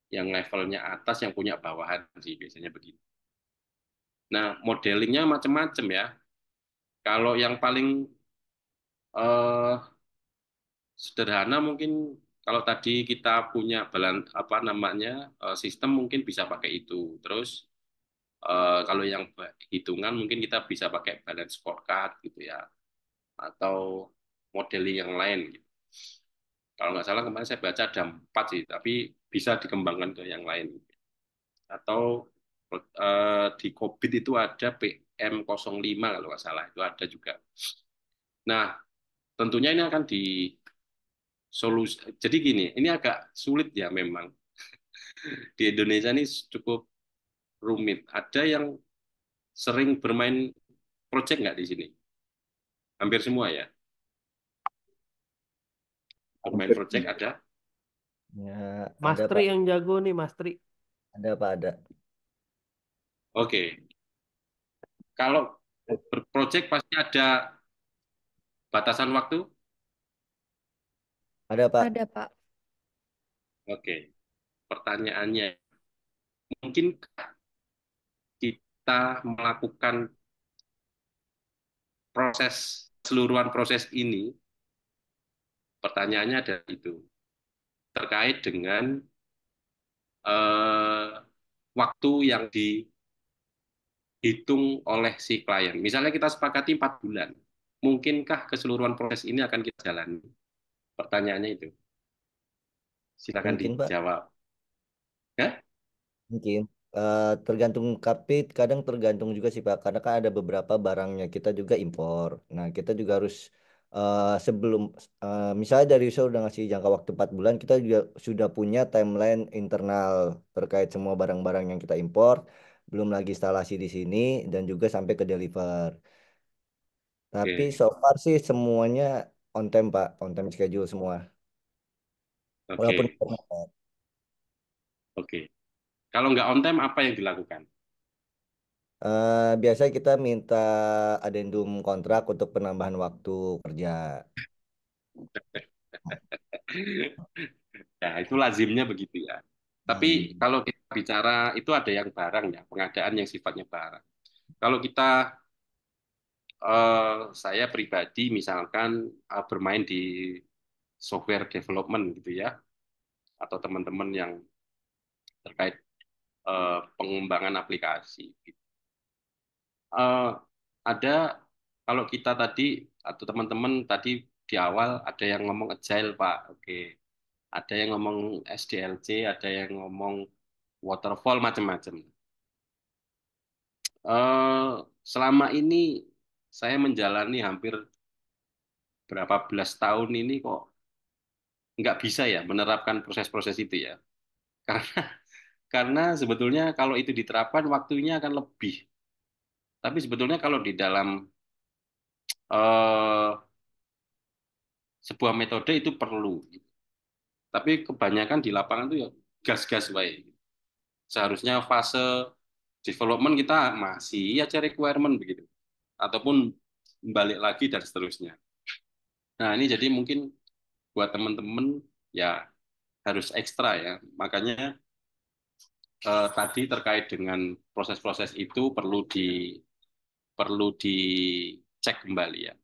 yang levelnya atas yang punya bawahan sih biasanya begitu. Nah, modelingnya macam-macam ya. Kalau yang paling eh, sederhana mungkin kalau tadi kita punya apa namanya sistem mungkin bisa pakai itu. Terus kalau yang hitungan mungkin kita bisa pakai balance scorecard gitu ya, atau modeling yang lain gitu. Kalau nggak salah kemarin saya baca ada 4 sih, tapi bisa dikembangkan ke yang lain. Atau di COVID itu ada PM05 kalau nggak salah, itu ada juga. Nah, tentunya ini akan disolusi. Jadi gini, ini agak sulit ya memang. Di Indonesia ini cukup rumit. Ada yang sering bermain project nggak di sini? Hampir semua ya. Bermain Hampir project ada. Ya, Mas ada Tri Pak, yang jago nih, Mas Tri. ada Pak, ada. Oke. Kalau berproject pasti ada batasan waktu. Ada Pak. Ada, Pak. Oke. Pertanyaannya, mungkin kita melakukan keseluruhan proses ini, pertanyaannya ada itu, terkait dengan eh, waktu yang dihitung oleh si klien. Misalnya kita sepakati 4 bulan, mungkinkah keseluruhan proses ini akan kita jalani? Pertanyaannya itu. Silakan Mungkin Pak, dijawab. Ya? mungkin. Tergantung kapit, kadang tergantung juga sih Pak, karena kan ada beberapa barangnya kita juga impor. Nah, kita juga harus sebelum, misalnya dari USA udah ngasih jangka waktu 4 bulan, kita juga sudah punya timeline internal terkait semua barang-barang yang kita impor, belum lagi instalasi di sini, dan juga sampai ke deliver. Tapi Oke, so far sih semuanya on time Pak, on time schedule semua. Walaupun oke, oke. Kalau nggak on time, apa yang dilakukan? biasanya kita minta adendum kontrak untuk penambahan waktu kerja. Ya, itu lazimnya begitu ya. Tapi Hmm. kalau kita bicara itu ada yang barang ya, pengadaan yang sifatnya barang. Kalau kita, saya pribadi misalkan bermain di software development gitu ya, atau teman-teman yang terkait pengembangan aplikasi. Gitu. Eh, ada kalau kita tadi atau teman-teman tadi di awal ada yang ngomong agile Pak, oke. Ada yang ngomong SDLC, ada yang ngomong waterfall macam-macam. Eh, Selama ini saya menjalani hampir berapa belas tahun ini kok nggak bisa ya menerapkan proses-proses itu ya. Karena sebetulnya kalau itu diterapkan waktunya akan lebih. Tapi sebetulnya kalau di dalam eh, sebuah metode itu perlu. Tapi kebanyakan di lapangan itu ya gas-gas wae. Seharusnya fase development kita masih aja requirement begitu. Ataupun balik lagi dan seterusnya. Nah, ini jadi mungkin buat teman-teman ya harus ekstra ya. Makanya tadi terkait dengan proses-proses itu perlu dicek kembali ya.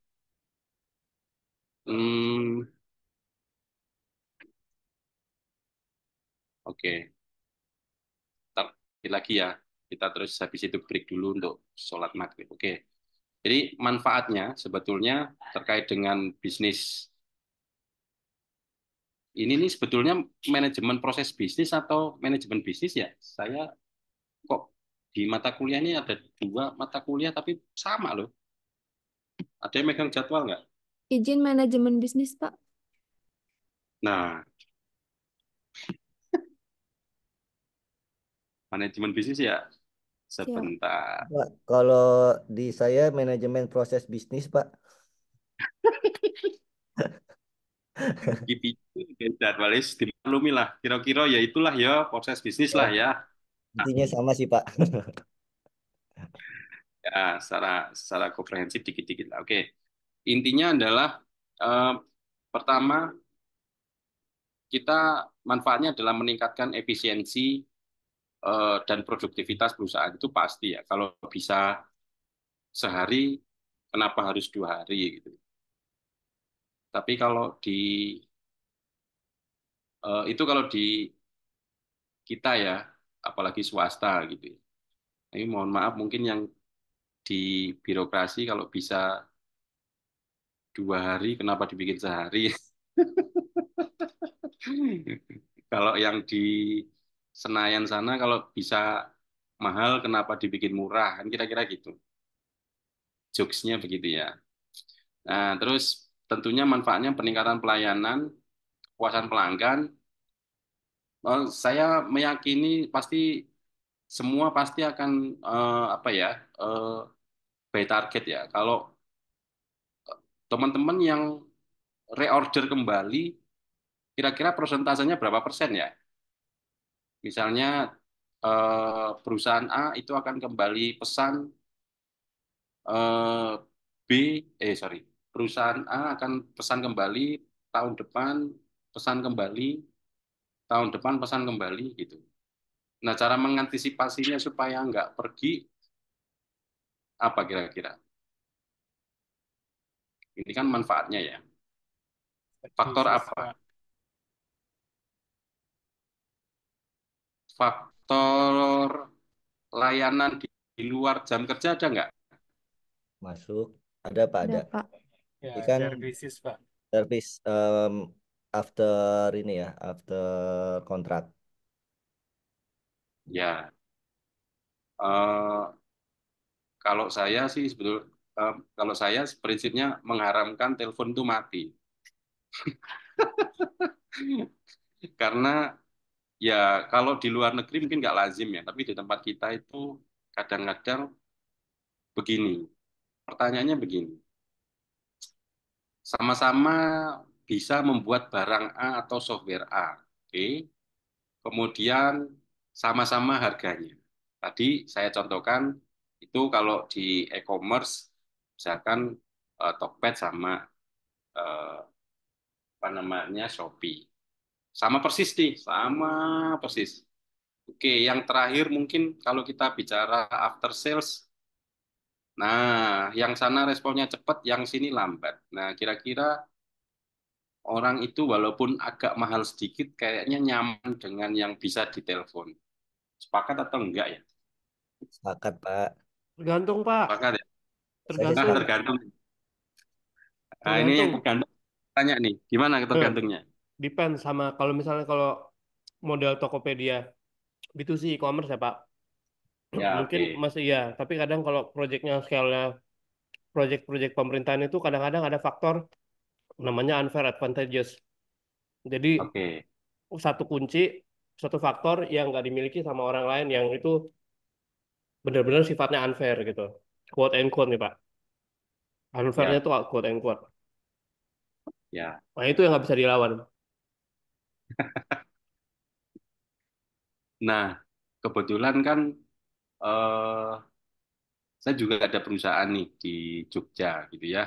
Hmm, oke. Ntar lagi ya. Kita terus habis itu break dulu untuk sholat maghrib. Oke. Jadi manfaatnya sebetulnya terkait dengan bisnis ini nih sebetulnya manajemen proses bisnis atau manajemen bisnis ya. Saya kok di mata kuliah ini ada dua mata kuliah tapi sama loh. Ada yang megang jadwal nggak? Izin manajemen bisnis, Pak. Nah, manajemen bisnis ya Siap. sebentar. Pak, kalau di saya manajemen proses bisnis, Pak. Kipi jadwalnya dimaklumi lah. Kira-kira ya itulah ya proses bisnis Ya, lah ya. Nah, intinya sama sih, Pak. ya secara komprehensif dikit-dikit lah. Oke. Intinya adalah eh, pertama kita manfaatnya adalah meningkatkan efisiensi dan produktivitas perusahaan itu pasti ya. Kalau bisa sehari, kenapa harus 2 hari gitu. Tapi kalau itu kalau di kita ya, apalagi swasta gitu ya. Ini mohon maaf mungkin yang di birokrasi kalau bisa 2 hari, kenapa dibikin sehari? Kalau yang di Senayan sana kalau bisa mahal, kenapa dibikin murah? Kan kira-kira gitu. Jokesnya begitu ya. Nah, terus tentunya manfaatnya peningkatan pelayanan, kepuasan pelanggan. Saya meyakini pasti semua pasti akan apa ya eh, by target ya. Kalau teman-teman yang reorder kembali, kira-kira persentasenya berapa persen ya? Misalnya perusahaan A itu akan kembali pesan eh, B, sorry, perusahaan A akan pesan kembali tahun depan, pesan kembali tahun depan, pesan kembali gitu. Nah, cara mengantisipasinya supaya nggak pergi, apa kira-kira? Ini kan manfaatnya ya. Faktor Bisnis, apa? Pak. Faktor layanan di luar jam kerja ada nggak? Masuk. Ada, Pak, Ada, ada. Pak. Ya, Ini kan services, Pak. service after ini ya, after kontrak. Ya, eh, kalau saya sih kalau saya prinsipnya mengharamkan telepon itu mati. Karena ya kalau di luar negeri mungkin nggak lazim ya, tapi di tempat kita itu kadang-kadang begini. Pertanyaannya begini, sama-sama bisa membuat barang A atau software A, oke? Kemudian sama-sama harganya. Tadi saya contohkan itu kalau di e-commerce, misalkan Tokped sama eh, apa namanya Shopee. Sama persis nih, sama persis. Oke, yang terakhir mungkin kalau kita bicara after sales, nah yang sana responnya cepat, yang sini lambat. Nah, kira-kira orang itu walaupun agak mahal sedikit, kayaknya nyaman dengan yang bisa ditelepon. Sepakat atau enggak ya? Sepakat, Pak. Tergantung, Pak. Sepakat ya? Saya sih Nah, Tergantung. sepakat. tergantung. Nah, ini yang Tergantung. tergantung. Tanya nih, gimana Eh, tergantungnya? depend sama kalau misalnya kalau model Tokopedia B2C e-commerce ya, Pak. Ya, Mungkin oke. masih ya, tapi kadang kalau proyeknya scale-nya proyek-proyek pemerintahan itu kadang-kadang ada faktor namanya unfair advantages. Jadi Oke. satu kunci, satu faktor yang nggak dimiliki sama orang lain yang itu benar-benar sifatnya unfair gitu. quote and quote nih Pak. Unfairnya Ya, tuh quote and quote. ya. Nah itu yang nggak bisa dilawan. Nah, kebetulan kan eh, saya juga ada perusahaan nih di Jogja gitu ya.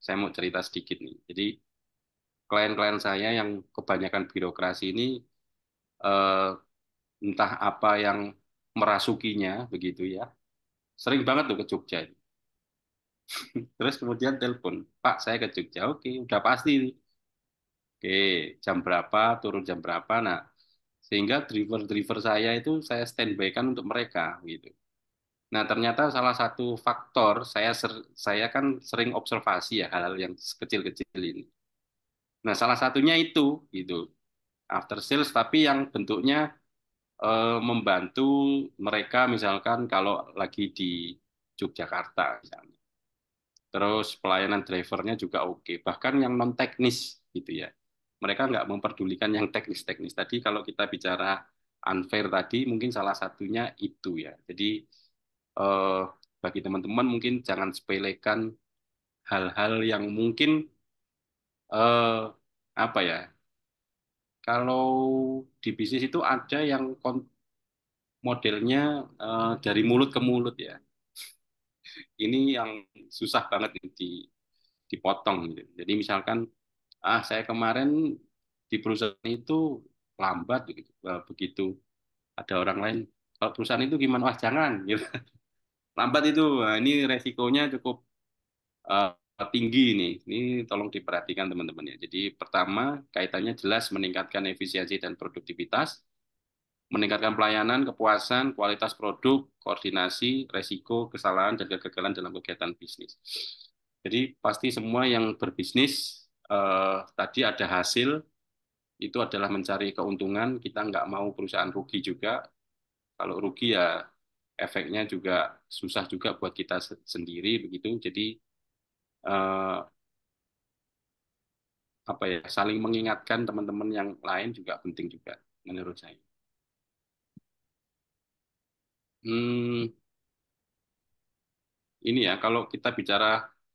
Saya mau cerita sedikit nih. Jadi klien-klien saya yang kebanyakan birokrasi ini eh, entah apa yang merasukinya begitu ya. Sering banget tuh ke Jogja. Terus kemudian telepon, Pak saya ke Jogja. Oke, udah pasti nih. Oke, jam berapa, turun jam berapa. Nah, sehingga driver-driver saya itu saya standby kan untuk mereka gitu. Nah, ternyata salah satu faktor saya kan sering observasi ya hal-hal yang kecil-kecil ini. Nah, salah satunya itu gitu. After sales tapi yang bentuknya membantu mereka misalkan kalau lagi di Yogyakarta misalnya. Terus pelayanan drivernya juga oke. Bahkan yang non teknis gitu ya. Mereka nggak memperdulikan yang teknis-teknis. Tadi kalau kita bicara unfair tadi mungkin salah satunya itu ya. Jadi eh, bagi teman-teman mungkin jangan sepelekan hal-hal yang mungkin eh, apa ya? Kalau di bisnis itu ada yang modelnya dari mulut ke mulut ya. Ini yang susah banget dipotong gitu. Jadi misalkan saya kemarin di perusahaan itu lambat gitu. Begitu ada orang lain kalau perusahaan itu gimana? Wah jangan gitu. Lambat itu. Nah, ini resikonya cukup eh, tinggi nih. Ini tolong diperhatikan teman-teman ya. Jadi pertama kaitannya jelas meningkatkan efisiensi dan produktivitas, meningkatkan pelayanan, kepuasan, kualitas produk, koordinasi, resiko, kesalahan, dan kegagalan dalam kegiatan bisnis. Jadi pasti semua yang berbisnis tadi ada hasil, itu adalah mencari keuntungan, kita nggak mau perusahaan rugi juga. Kalau rugi ya efeknya juga susah juga buat kita sendiri begitu. Jadi eh, apa ya, saling mengingatkan teman-teman yang lain juga penting juga menurut saya. Hmm, ini ya kalau kita bicara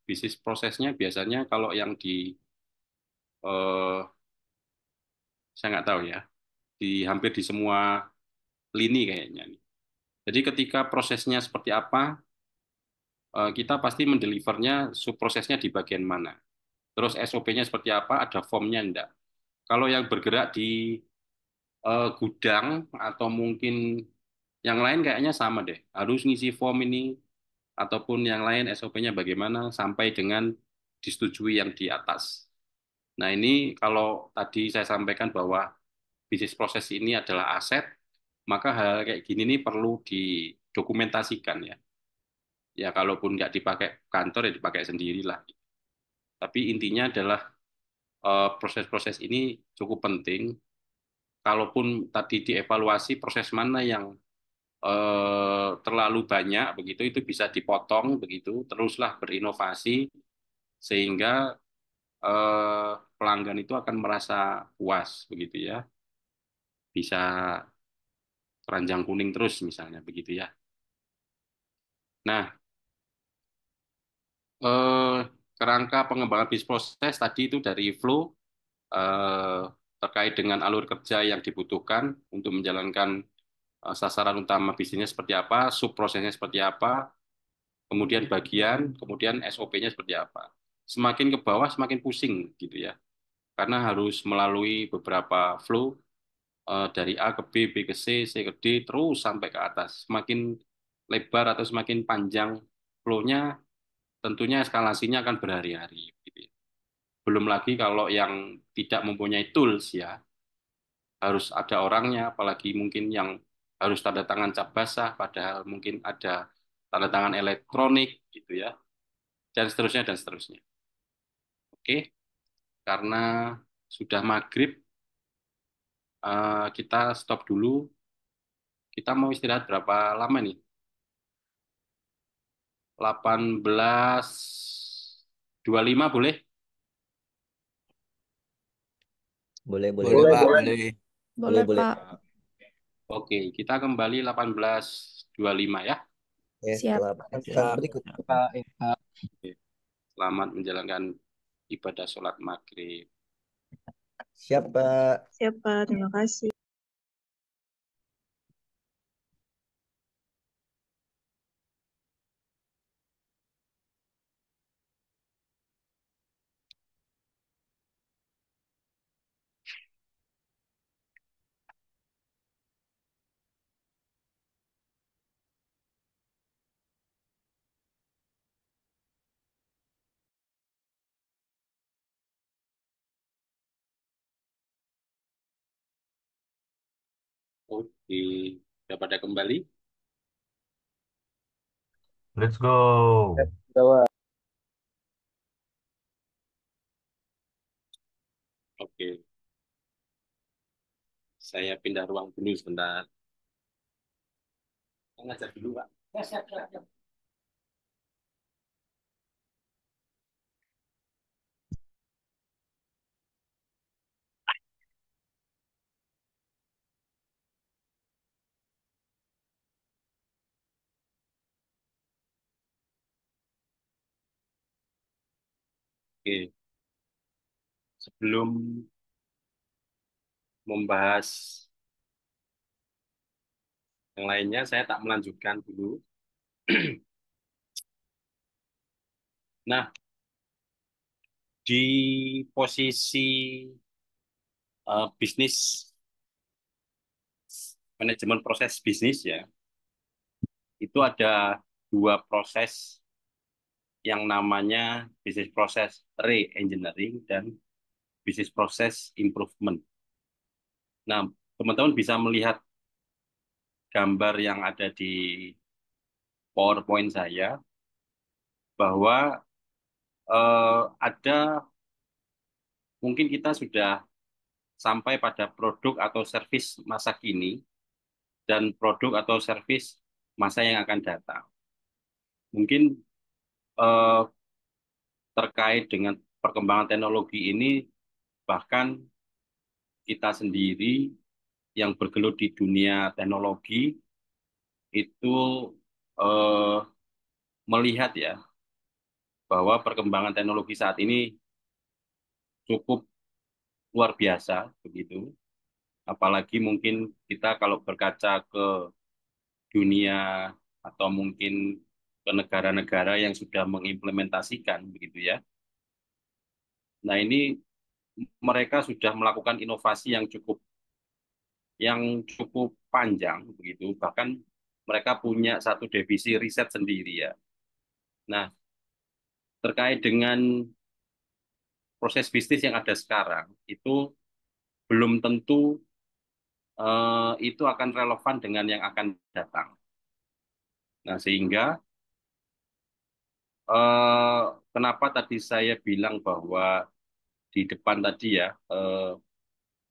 bisnis prosesnya biasanya kalau yang di saya nggak tahu ya di hampir di semua lini kayaknya nih. Jadi ketika prosesnya seperti apa kita pasti mendelivernya subprosesnya di bagian mana. Terus SOP-nya seperti apa, ada formnya enggak. Kalau yang bergerak di gudang atau mungkin yang lain kayaknya sama deh. Harus ngisi form ini ataupun yang lain SOP-nya bagaimana sampai dengan disetujui yang di atas. Nah, ini kalau tadi saya sampaikan bahwa bisnis proses ini adalah aset, maka hal kayak gini nih perlu didokumentasikan ya. Ya, kalaupun nggak dipakai kantor ya dipakai sendirilah. Tapi intinya adalah proses-proses ini cukup penting. Kalaupun tadi dievaluasi proses mana yang terlalu banyak begitu, itu bisa dipotong begitu, teruslah berinovasi sehingga pelanggan itu akan merasa puas begitu ya, bisa keranjang kuning terus misalnya begitu ya. Nah, eh, kerangka pengembangan bisnis proses tadi itu dari flow eh, terkait dengan alur kerja yang dibutuhkan untuk menjalankan sasaran utama bisnisnya seperti apa, sub prosesnya seperti apa, kemudian bagian, kemudian SOP-nya seperti apa. Semakin ke bawah semakin pusing gitu ya, karena harus melalui beberapa flow dari A ke B, B ke C, C ke D, terus sampai ke atas. Semakin lebar atau semakin panjang flow-nya, tentunya eskalasinya akan berhari-hari. Gitu ya. Belum lagi kalau yang tidak mempunyai tools ya, harus ada orangnya, apalagi mungkin yang harus tanda tangan cap basah, padahal mungkin ada tanda tangan elektronik gitu ya, dan seterusnya dan seterusnya. Oke, karena sudah maghrib, kita stop dulu. Kita mau istirahat berapa lama nih? 18.25 boleh? Boleh, boleh. Boleh, Boleh, Pak, boleh. boleh. Boleh, Boleh, boleh. Pak. Oke, kita kembali 18.25 ya. Siap. setelah pertempuran berikut. Oke. Selamat menjalankan ibadah sholat maghrib. Siap, Pak. Siap, Pak. Terima kasih. Oke, sudah pada kembali? Let's go. Oke, saya pindah ruang dulu sebentar. Ngajar dulu, Pak. Ya, siap, siap, siap. Oke, sebelum membahas yang lainnya, saya tak melanjutkan dulu. Nah, di posisi bisnis, manajemen proses bisnis ya, itu ada dua proses yang namanya bisnis proses re-engineering dan bisnis proses improvement. Nah, teman-teman bisa melihat gambar yang ada di PowerPoint saya bahwa ada mungkin kita sudah sampai pada produk atau servis masa kini dan produk atau servis masa yang akan datang. Mungkin eh, terkait dengan perkembangan teknologi ini, bahkan kita sendiri yang bergelut di dunia teknologi itu eh, melihat ya bahwa perkembangan teknologi saat ini cukup luar biasa begitu. Apalagi mungkin kita kalau berkaca ke dunia atau mungkin ke negara-negara yang sudah mengimplementasikan begitu ya. Nah, ini mereka sudah melakukan inovasi yang cukup panjang begitu. Bahkan mereka punya satu divisi riset sendiri ya. Nah, terkait dengan proses bisnis yang ada sekarang itu belum tentu itu akan relevan dengan yang akan datang. Nah, sehingga kenapa tadi saya bilang bahwa di depan tadi ya,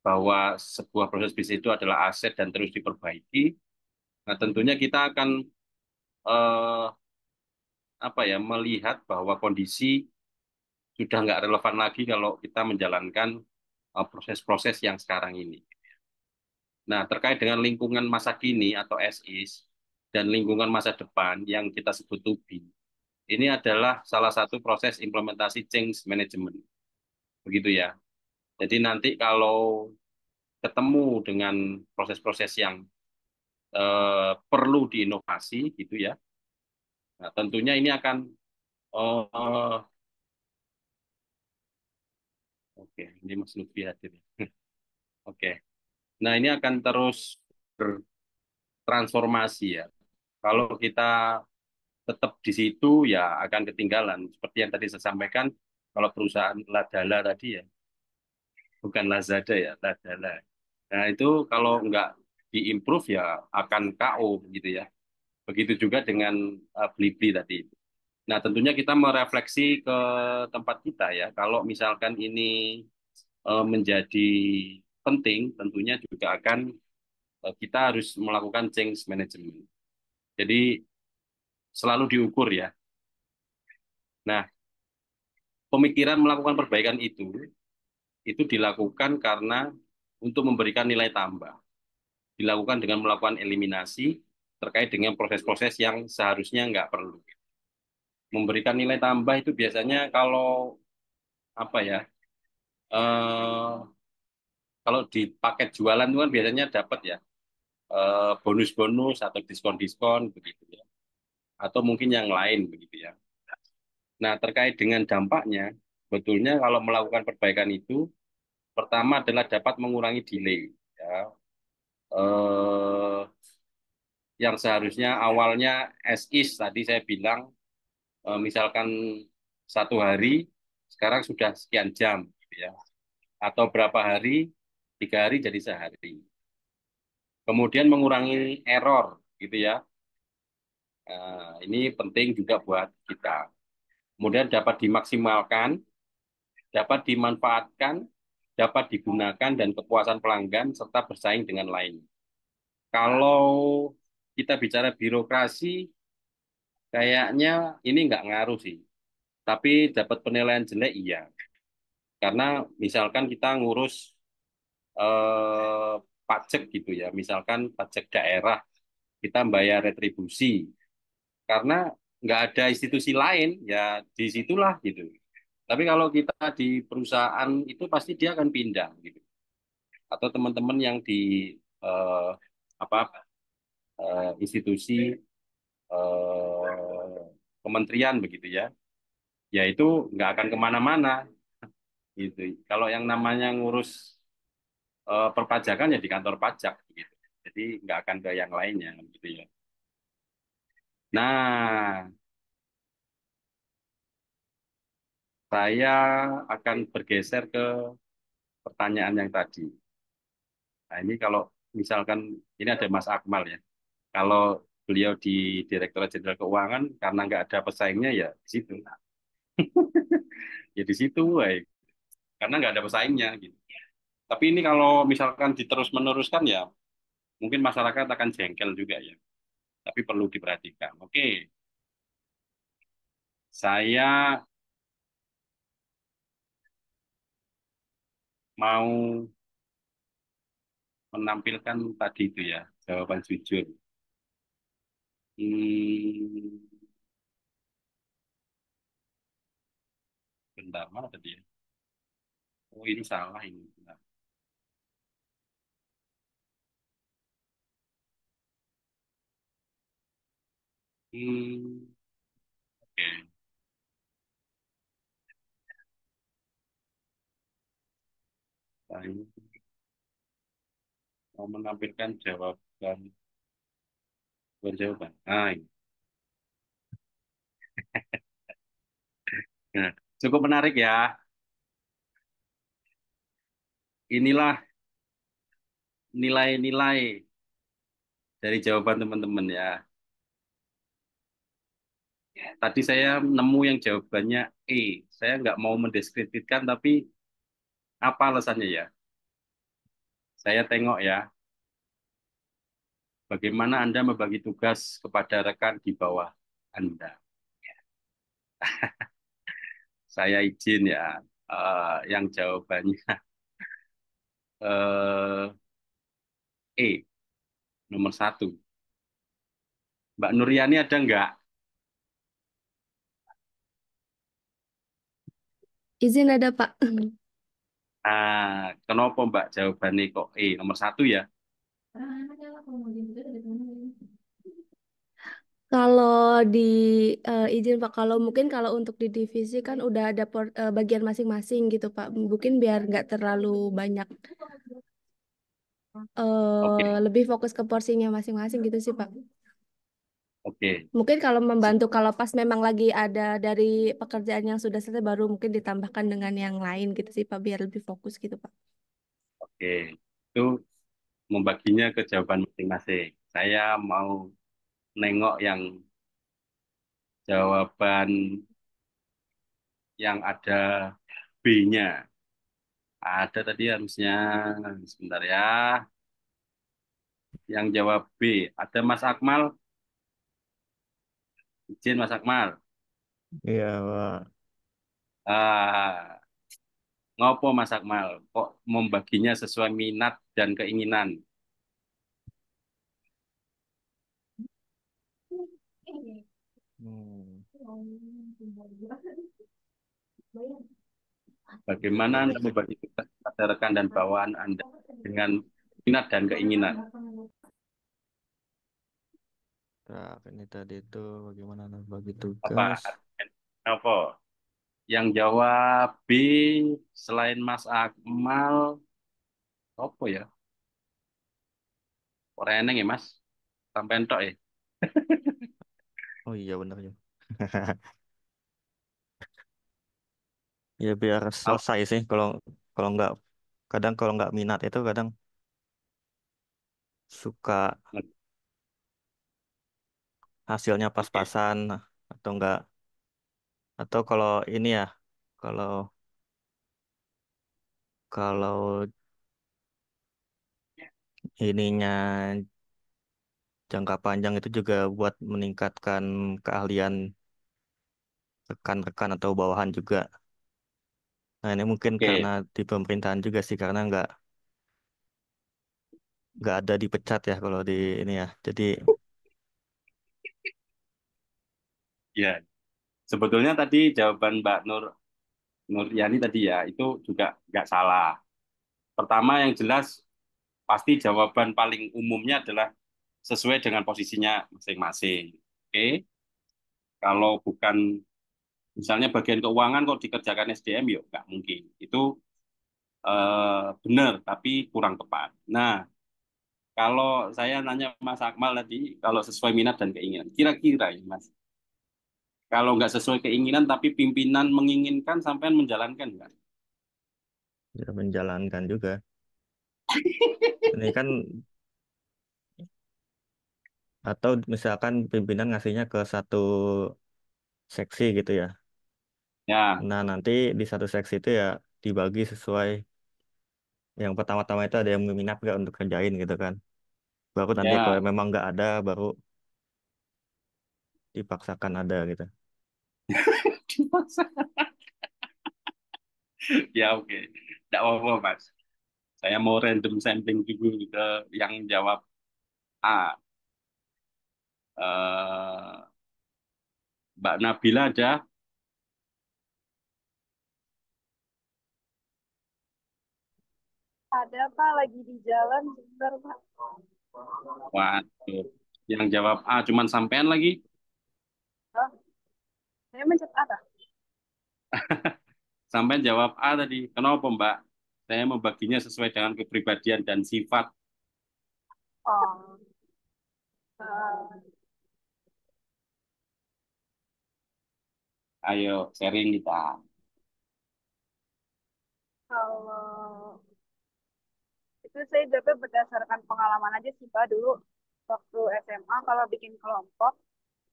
bahwa sebuah proses bisnis itu adalah aset dan terus diperbaiki. Nah, tentunya kita akan eh, apa ya melihat bahwa kondisi sudah nggak relevan lagi kalau kita menjalankan proses-proses yang sekarang ini. Nah, terkait dengan lingkungan masa kini atau as is dan lingkungan masa depan yang kita sebut to be, ini adalah salah satu proses implementasi change management. Begitu ya. Jadi nanti kalau ketemu dengan proses-proses yang perlu diinovasi gitu ya. Nah, tentunya ini akan oke, ini Mas Lutfi hadir. Oke. Nah, ini akan terus bertransformasi ya. Kalau kita tetap di situ ya akan ketinggalan. Seperti yang tadi saya sampaikan, kalau perusahaan Ladala tadi ya, bukan Lazada ya, Ladala. Nah, itu kalau nggak diimprove ya akan KO gitu ya. Begitu juga dengan Blibli tadi. Nah, tentunya kita merefleksi ke tempat kita ya. Kalau misalkan ini menjadi penting, tentunya juga akan kita harus melakukan change management. Jadi selalu diukur ya. Nah, pemikiran melakukan perbaikan itu dilakukan karena untuk memberikan nilai tambah. Dilakukan dengan melakukan eliminasi terkait dengan proses-proses yang seharusnya nggak perlu. Memberikan nilai tambah itu biasanya kalau apa ya, eh, kalau di paket jualan itu kan biasanya dapat ya bonus-bonus atau diskon-diskon begitu ya, atau mungkin yang lain begitu ya. Nah, terkait dengan dampaknya, betulnya kalau melakukan perbaikan itu, pertama adalah dapat mengurangi delay. Ya. Eh, yang seharusnya awalnya as is, tadi saya bilang, misalkan 1 hari, sekarang sudah sekian jam, gitu ya. Atau berapa hari, 3 hari jadi sehari. Kemudian mengurangi error, gitu ya. Ini penting juga buat kita. Kemudian dapat dimaksimalkan, dapat dimanfaatkan, dapat digunakan, dan kepuasan pelanggan, serta bersaing dengan lain. Kalau kita bicara birokrasi, kayaknya ini nggak ngaruh sih. Tapi dapat penilaian jelek, iya. Karena misalkan kita ngurus pajak gitu ya, misalkan pajak daerah, kita bayar retribusi. Karena nggak ada institusi lain, ya disitulah gitu. Tapi kalau kita di perusahaan itu pasti dia akan pindah gitu. Atau teman-teman yang di eh, apa institusi kementerian begitu ya, ya itu nggak akan kemana-mana gitu. Kalau yang namanya ngurus perpajakan ya di kantor pajak gitu. Jadi nggak akan ke yang lainnya gitu ya. Nah, saya akan bergeser ke pertanyaan yang tadi. Nah, ini kalau misalkan ini ada Mas Akmal ya. Kalau beliau di Direktorat Jenderal Keuangan karena nggak ada pesaingnya ya di situ. Ya di situ, karena nggak ada pesaingnya gitu. Tapi ini kalau misalkan diterus meneruskan ya mungkin masyarakat akan jengkel juga ya. Tapi perlu diperhatikan. Oke, saya mau menampilkan tadi itu ya jawaban jujur. Hmm, bentar mana tadi ya? Oh ini salah ini. Bentar. Hmm, oke. Saya mau menampilkan jawaban bukan jawaban. Ini. Nah, cukup menarik ya. Inilah nilai-nilai dari jawaban teman-teman ya. Tadi saya nemu yang jawabannya E. Saya nggak mau mendiskreditkan, tapi apa alasannya ya? Saya tengok ya, bagaimana Anda membagi tugas kepada rekan di bawah Anda. Saya izin ya, yang jawabannya E, nomor 1. Mbak Nuryani ada nggak? Izin ada, Pak. Kenapa Mbak jawabannya kok E, nomor 1 ya? Kalau di izin Pak, kalau mungkin kalau untuk di divisi kan udah ada bagian masing-masing gitu Pak. Mungkin biar nggak terlalu banyak, Oke, lebih fokus ke porsinya masing-masing gitu sih Pak. oke. Mungkin kalau membantu kalau pas memang lagi ada dari pekerjaan yang sudah selesai baru mungkin ditambahkan dengan yang lain gitu sih Pak biar lebih fokus gitu Pak. Oke, itu membaginya ke jawaban masing-masing. Saya mau nengok yang jawaban yang ada B-nya. Ada tadi harusnya, sebentar ya. Yang jawab B, ada Mas Akmal. Izin Mas Akmal. Iya, Pak. Ah, ngopo Mas Akmal? Kok membaginya sesuai minat dan keinginan? Hmm. Bagaimana Anda membagi tugas pada rekan dan bawahan Anda dengan minat dan keinginan? Tak, ini tadi itu bagaimana bagi Apa? tugas. Apa? Yang jawab B selain Mas Akmal, apa ya? Orang eneng ya Mas? Sampai entok ya? Oh iya benar ya. Ya biar Apa? selesai sih kalau kalau nggak kadang kalau nggak minat itu kadang suka hasilnya pas-pasan atau enggak atau kalau ini ya kalau kalau ininya jangka panjang itu juga buat meningkatkan keahlian rekan-rekan atau bawahan juga. Nah ini mungkin karena Oke, di pemerintahan juga sih karena nggak ada dipecat ya kalau di ini ya. Jadi ya. Sebetulnya tadi jawaban Mbak Nuryani tadi ya, itu juga nggak salah. Pertama yang jelas, pasti jawaban paling umumnya adalah sesuai dengan posisinya masing-masing. Oke, kalau bukan misalnya bagian keuangan kok dikerjakan SDM, yuk nggak mungkin. Itu benar, tapi kurang tepat. Nah, kalau saya nanya Mas Akmal tadi, kalau sesuai minat dan keinginan, kira-kira ya Mas, kalau nggak sesuai keinginan tapi pimpinan menginginkan sampai menjalankan nggak? ya menjalankan juga. Ini kan atau misalkan pimpinan ngasihnya ke satu seksi gitu ya. Ya, Nah nanti di satu seksi itu ya dibagi sesuai yang pertama-tama itu ada yang minat nggak untuk kerjain gitu kan. Baru nanti kalau ya, memang nggak ada baru dipaksakan ada gitu. ya oke, nggak apa-apa Mas. Saya mau random sampling dulu ke yang jawab A. Eh, Mbak Nabila ada. Ada Pak, lagi di jalan sebentar Pak. Waduh, yang jawab A cuman sampean lagi. Oh, saya mencet apa? Sampean jawab A tadi. Kenapa Mbak? Saya membaginya sesuai dengan kepribadian dan sifat. Oh, eh, Ayo sharing kita. kalau itu saya dapat berdasarkan pengalaman aja sih Pak dulu waktu SMA kalau bikin kelompok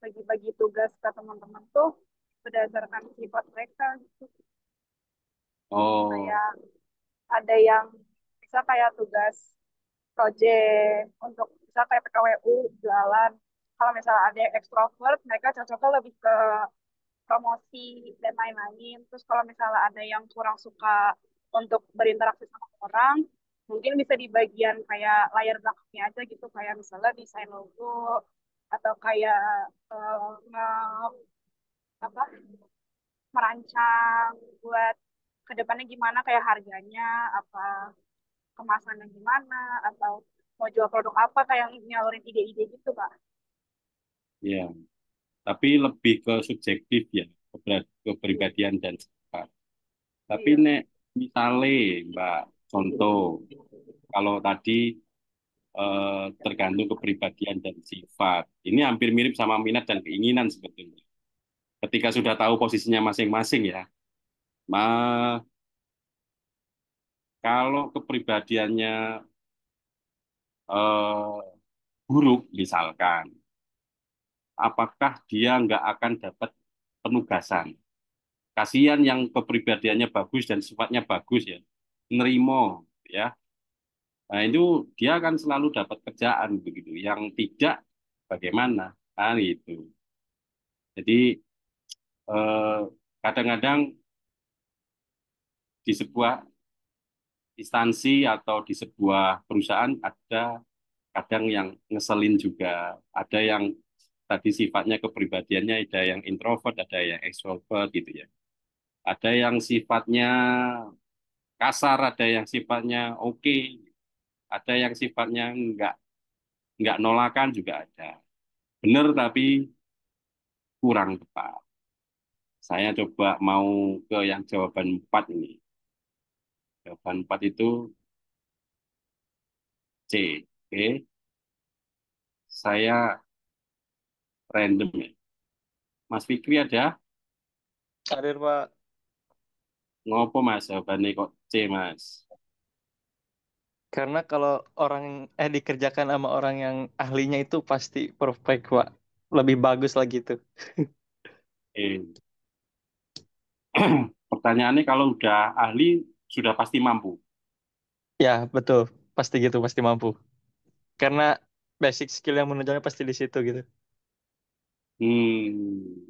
bagi-bagi tugas ke teman-teman tuh berdasarkan sifat mereka gitu. Oh, Kayak ada yang bisa kayak tugas project untuk bisa kayak PKWU jualan. Kalau misalnya ada yang ekstrovert, mereka cocoknya lebih ke promosi dan lain-lain. Terus kalau misalnya ada yang kurang suka untuk berinteraksi sama orang, mungkin bisa di bagian kayak layar belakangnya aja gitu, kayak misalnya desain logo atau kayak apa merancang buat kedepannya gimana kayak harganya apa kemasannya gimana atau mau jual produk apa kayak nyalurin ide-ide gitu Pak. ya. Tapi lebih ke subjektif ya, kepribadian dan sifat. Tapi Iya. nek misalnya Mbak, contoh, kalau tadi tergantung kepribadian dan sifat. Ini hampir mirip sama minat dan keinginan sebetulnya. Ketika sudah tahu posisinya masing-masing ya, ma kalau kepribadiannya eh, buruk misalkan, apakah dia nggak akan dapat penugasan? Kasihan yang kepribadiannya bagus dan sifatnya bagus ya, nerimo ya. Nah itu dia akan selalu dapat kerjaan begitu. Yang tidak bagaimana? Kan itu. Jadi eh, kadang-kadang di sebuah instansi atau di sebuah perusahaan ada kadang yang ngeselin juga, ada yang tadi sifatnya kepribadiannya ada yang introvert, ada yang extrovert gitu ya. Ada yang sifatnya kasar, ada yang sifatnya oke, ada yang sifatnya nggak nolakan juga ada. Benar tapi kurang tepat. Saya coba mau ke yang jawaban 4 ini. Jawaban 4 itu C. Oke, saya random ya. Mas Fikri ada? Hadir, Pak. Ngopo Mas jawabannya kok C Mas? Karena kalau dikerjakan sama orang yang ahlinya itu pasti perfect, Pak. Lebih bagus lagi tuh. Eh. Pertanyaannya kalau udah ahli sudah pasti mampu. Ya, betul. Pasti gitu, pasti mampu. Karena basic skill yang menunjuknya pasti di situ gitu. Hmm.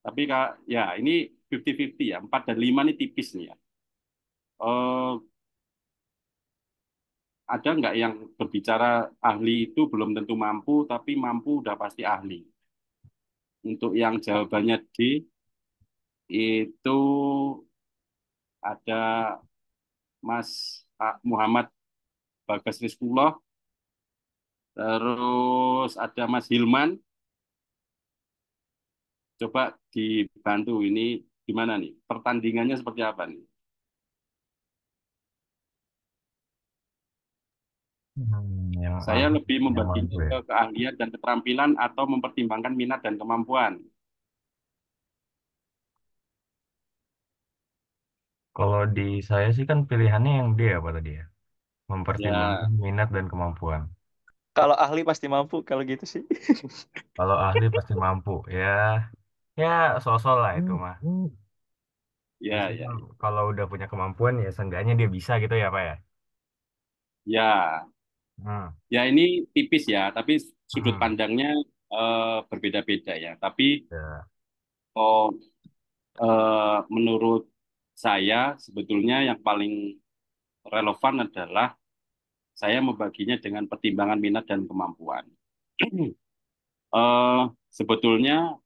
Tapi Kak, ya ini 50-50 ya. 4 dan 5 ini tipis nih ya. Eh, ada nggak yang berbicara ahli itu belum tentu mampu, tapi mampu udah pasti ahli. Untuk yang jawabannya D, itu ada Mas Muhammad Bagas Rizkullah, terus ada Mas Hilman. Coba dibantu ini gimana nih? Pertandingannya seperti apa nih? Yang Saya ahli, lebih yang membaginya mampu ya. ke keahlian dan keterampilan atau mempertimbangkan minat dan kemampuan. Kalau di saya sih kan pilihannya yang D apa tadi ya? Mempertimbangkan Ya, minat dan kemampuan. Kalau ahli pasti mampu kalau gitu sih. Kalau ahli pasti mampu. Ya sosok lah itu mah. ya, Biasanya ya, kalau udah punya kemampuan ya seenggaknya dia bisa gitu ya Pak ya. ya, Hmm. ya ini tipis ya, tapi sudut Hmm. pandangnya berbeda-beda ya. Tapi Ya. oh, menurut saya sebetulnya yang paling relevan adalah saya membaginya dengan pertimbangan minat dan kemampuan. Eh, sebetulnya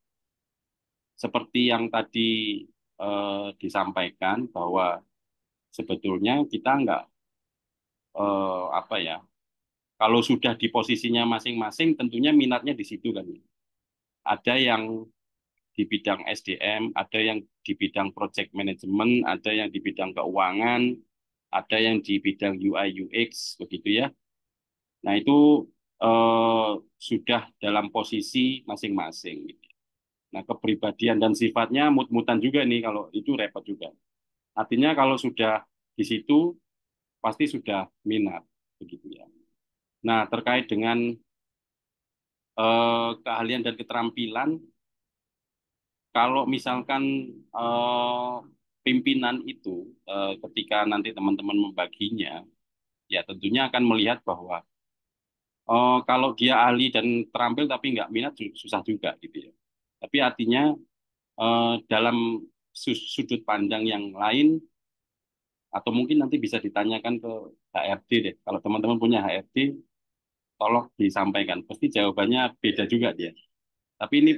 seperti yang tadi disampaikan bahwa sebetulnya kita nggak apa ya, kalau sudah di posisinya masing-masing tentunya minatnya di situ kan. Ada yang di bidang SDM, ada yang di bidang project management, ada yang di bidang keuangan, ada yang di bidang UI UX begitu ya. Nah, itu sudah dalam posisi masing-masing gitu. Nah, kepribadian dan sifatnya mut-mutan juga nih kalau itu repot juga. Artinya kalau sudah di situ pasti sudah minat begitu ya. Nah, terkait dengan keahlian dan keterampilan, kalau misalkan eh, pimpinan itu ketika nanti teman-teman membaginya, ya tentunya akan melihat bahwa kalau dia ahli dan terampil tapi nggak minat susah juga gitu ya. Tapi artinya dalam sudut pandang yang lain atau mungkin nanti bisa ditanyakan ke HRD deh. Kalau teman-teman punya HRD, tolong disampaikan. Pasti jawabannya beda juga dia. Tapi ini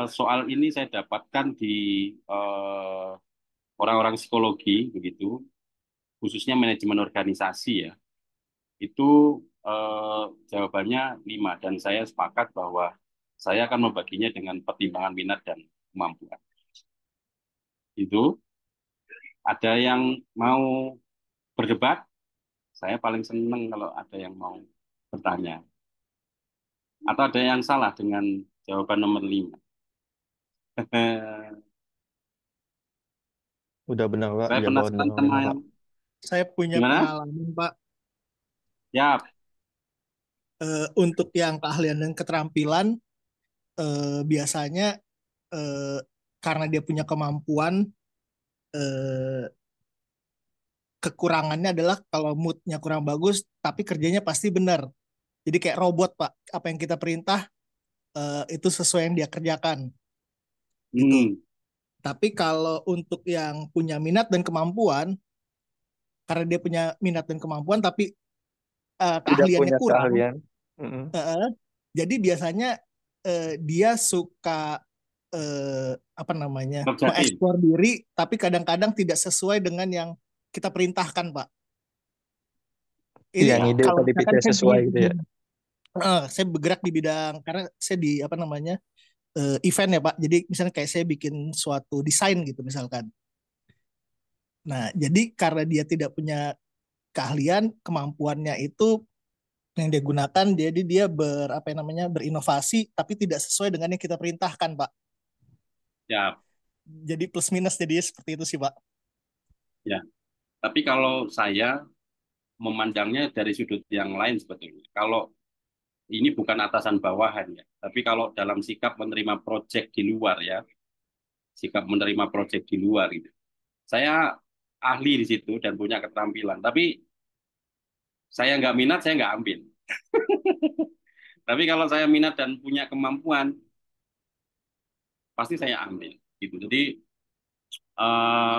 soal ini saya dapatkan di eh, orang-orang psikologi begitu, khususnya manajemen organisasi ya. Itu jawabannya 5 dan saya sepakat bahwa saya akan membaginya dengan pertimbangan minat dan kemampuan. Itu ada yang mau berdebat, saya paling senang kalau ada yang mau bertanya. Atau ada yang salah dengan jawaban nomor 5. Udah benar Pak, Saya jawaban penasaran benar sama 5 Pak. yang Saya punya gimana? pengalaman, Pak. Ya, Untuk yang keahlian dan keterampilan, biasanya karena dia punya kemampuan, eh, kekurangannya adalah kalau moodnya kurang bagus, tapi kerjanya pasti benar. Jadi kayak robot, Pak. Apa yang kita perintah, itu sesuai yang dia kerjakan, gitu. hmm, Tapi kalau untuk yang punya minat dan kemampuan, karena dia punya minat dan kemampuan, tapi Tidak keahliannya punya kurang, keahlian. Mm-mm. eh, Jadi biasanya dia suka apa namanya Ngerjain. mengeksplor diri, tapi kadang-kadang tidak sesuai dengan yang kita perintahkan, Pak. Ini Yang ide kalau tapi misalkan tidak sesuai gitu ya. saya bergerak di bidang karena saya di apa namanya event ya Pak. Jadi misalnya kayak saya bikin suatu desain gitu misalkan. Nah, jadi karena dia tidak punya keahlian, kemampuannya itu yang dia gunakan, jadi dia apa namanya berinovasi, tapi tidak sesuai dengan yang kita perintahkan, Pak. Ya, Jadi plus minus jadinya seperti itu sih, Pak. ya. Tapi kalau saya memandangnya dari sudut yang lain sebetulnya. Kalau ini bukan atasan bawahan ya, tapi kalau dalam sikap menerima proyek di luar ya, sikap menerima proyek di luar gitu. Saya ahli di situ dan punya keterampilan, tapi saya nggak minat, saya nggak ambil. Tapi kalau saya minat dan punya kemampuan, pasti saya ambil. Gitu. Jadi eh,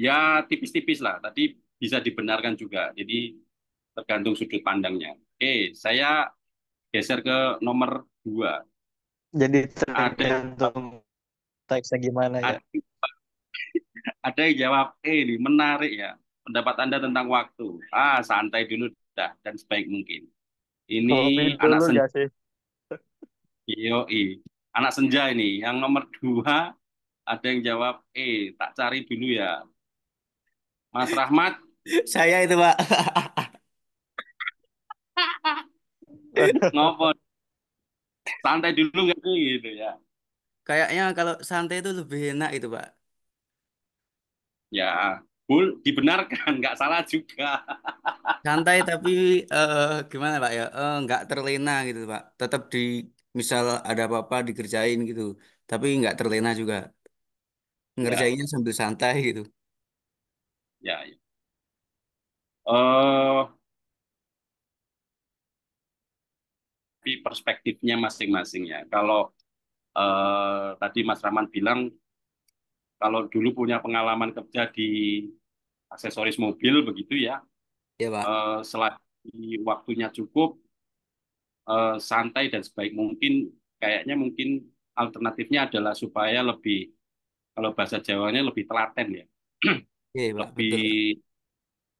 ya tipis-tipis lah. Tadi bisa dibenarkan juga. Jadi tergantung sudut pandangnya. Oke, saya geser ke nomor 2. Jadi Ada yang tergantung teksnya gimana ya. ada, ada yang jawab nih menarik ya. Pendapat Anda tentang waktu. Santai dulu dah dan sebaik mungkin. Ini Hobi anak dulu senja. gak sih? Yoi. Anak senja ini. Yang nomor 2 ada yang jawab tak cari dulu ya. Mas Rahmat. Saya itu, Pak. Ngopo santai dulu nggak sih gitu ya. Kayaknya kalau santai itu lebih enak itu, Pak. Ya, dibenarkan, nggak salah juga. Santai tapi gimana, Pak ya? Nggak terlena gitu, Pak. Tetap misal ada apa-apa dikerjain gitu. Tapi nggak terlena juga. Ya, Ngerjainnya sambil santai gitu. ya, ya. Eh, tapi perspektifnya masing-masing ya. Kalau tadi Mas Rahman bilang kalau dulu punya pengalaman kerja di aksesoris mobil begitu ya, Ya, Pak. selagi waktunya cukup, santai dan sebaik mungkin, kayaknya mungkin alternatifnya adalah supaya lebih, kalau bahasa Jawanya lebih telaten ya, Iya, Pak. lebih Betul, Pak.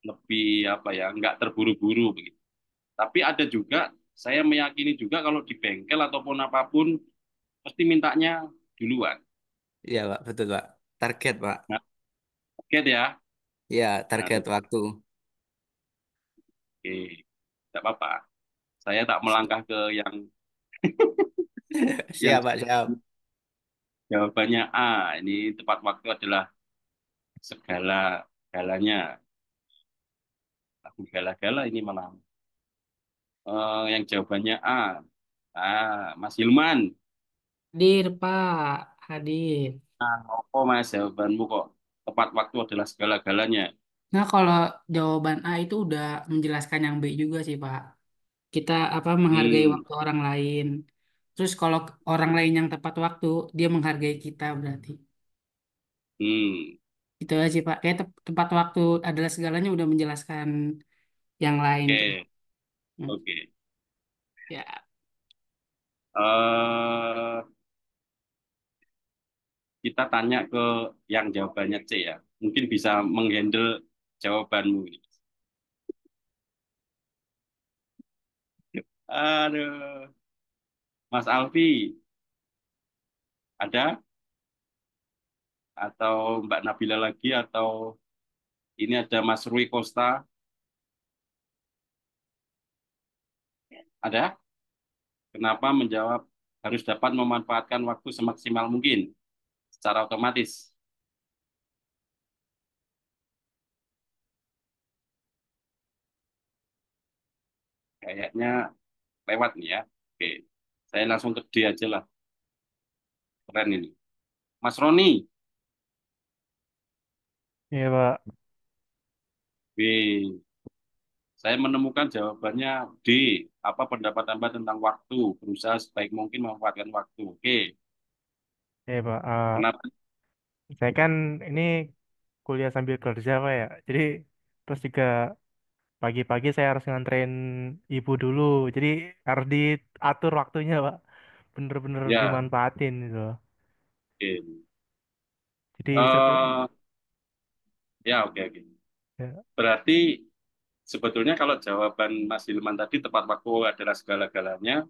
lebih apa ya, nggak terburu-buru begitu. Tapi ada juga, saya meyakini juga kalau di bengkel ataupun apapun, pasti mintanya duluan. Iya, Pak. Betul, Pak. Target, Pak. Nah, oke ya. Ya, Nah, target waktu. oke, tidak apa-apa. Saya tak melangkah ke yang yang Siap, Pak. Siap. jawabannya Ini tepat waktu adalah segala galanya. Aku gala-gala ini malah. Yang jawabannya Mas Hilman. Hadir, Pak. Hadir. Apa Mas jawabanmu kok tepat waktu adalah segala-galanya? Nah, kalau jawaban A itu udah menjelaskan yang B juga sih, Pak. Kita apa menghargai Hmm, waktu orang lain. Terus kalau orang lain yang tepat waktu, dia menghargai kita berarti. hmm, Itu aja sih, Pak. Kayak tepat waktu adalah segalanya udah menjelaskan yang lain tuh. oke, Hmm. oke. Ya, eh kita tanya ke yang jawabannya C ya. Mungkin bisa menghandle jawabanmu ini. Aduh, Mas Alfi, ada? Atau Mbak Nabila lagi? Atau ini ada Mas Rui Costa? Ada? Kenapa menjawab harus dapat memanfaatkan waktu semaksimal mungkin secara otomatis? Kayaknya lewat nih ya. Oke, saya langsung ke D aja lah. Keren ini. Mas Roni, Iya, Pak. B. Saya menemukan jawabannya D. Apa pendapat Anda tentang waktu? Berusaha sebaik mungkin memanfaatkan waktu. Oke, Iya, Pak. kenapa? Saya kan ini kuliah sambil kerja, Pak ya. Jadi, terus juga Pagi-pagi saya harus nganterin ibu dulu. Jadi harus diatur waktunya, Pak. Bener-bener Ya, dimanfaatin gitu. oke. Jadi Eh, ya, oke, oke. ya, Berarti sebetulnya kalau jawaban Mas Hilman tadi tepat waktu adalah segala-galanya,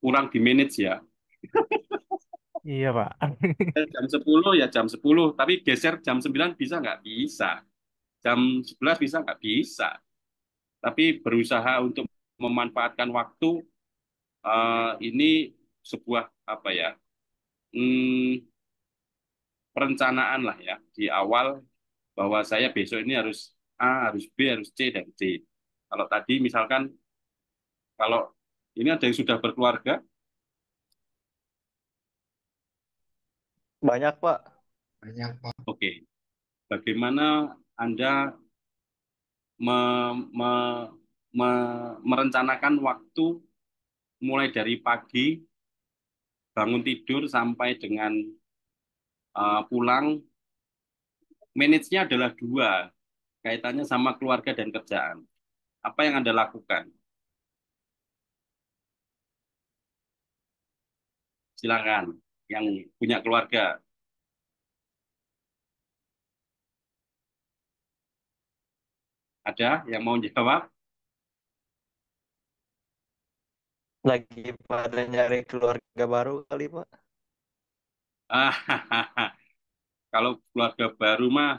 kurang di manage ya. iya, Pak. Jam 10 ya jam 10, tapi geser jam 9 bisa nggak? Bisa. Jam 11 bisa nggak? Bisa. Tapi berusaha untuk memanfaatkan waktu, ini sebuah apa ya, hmm, perencanaan lah ya di awal bahwa saya besok ini harus A, harus B, harus C, dan D. Kalau tadi misalkan, kalau ini ada yang sudah berkeluarga, Banyak, Pak. Banyak, Pak. oke. Bagaimana Anda me- me- merencanakan waktu mulai dari pagi, bangun tidur sampai dengan pulang, manage-nya adalah dua, kaitannya sama keluarga dan kerjaan. Apa yang Anda lakukan? Silakan, yang punya keluarga. Ada yang mau jawab? Lagi pada nyari keluarga baru kali, Pak. Kalau keluarga baru mah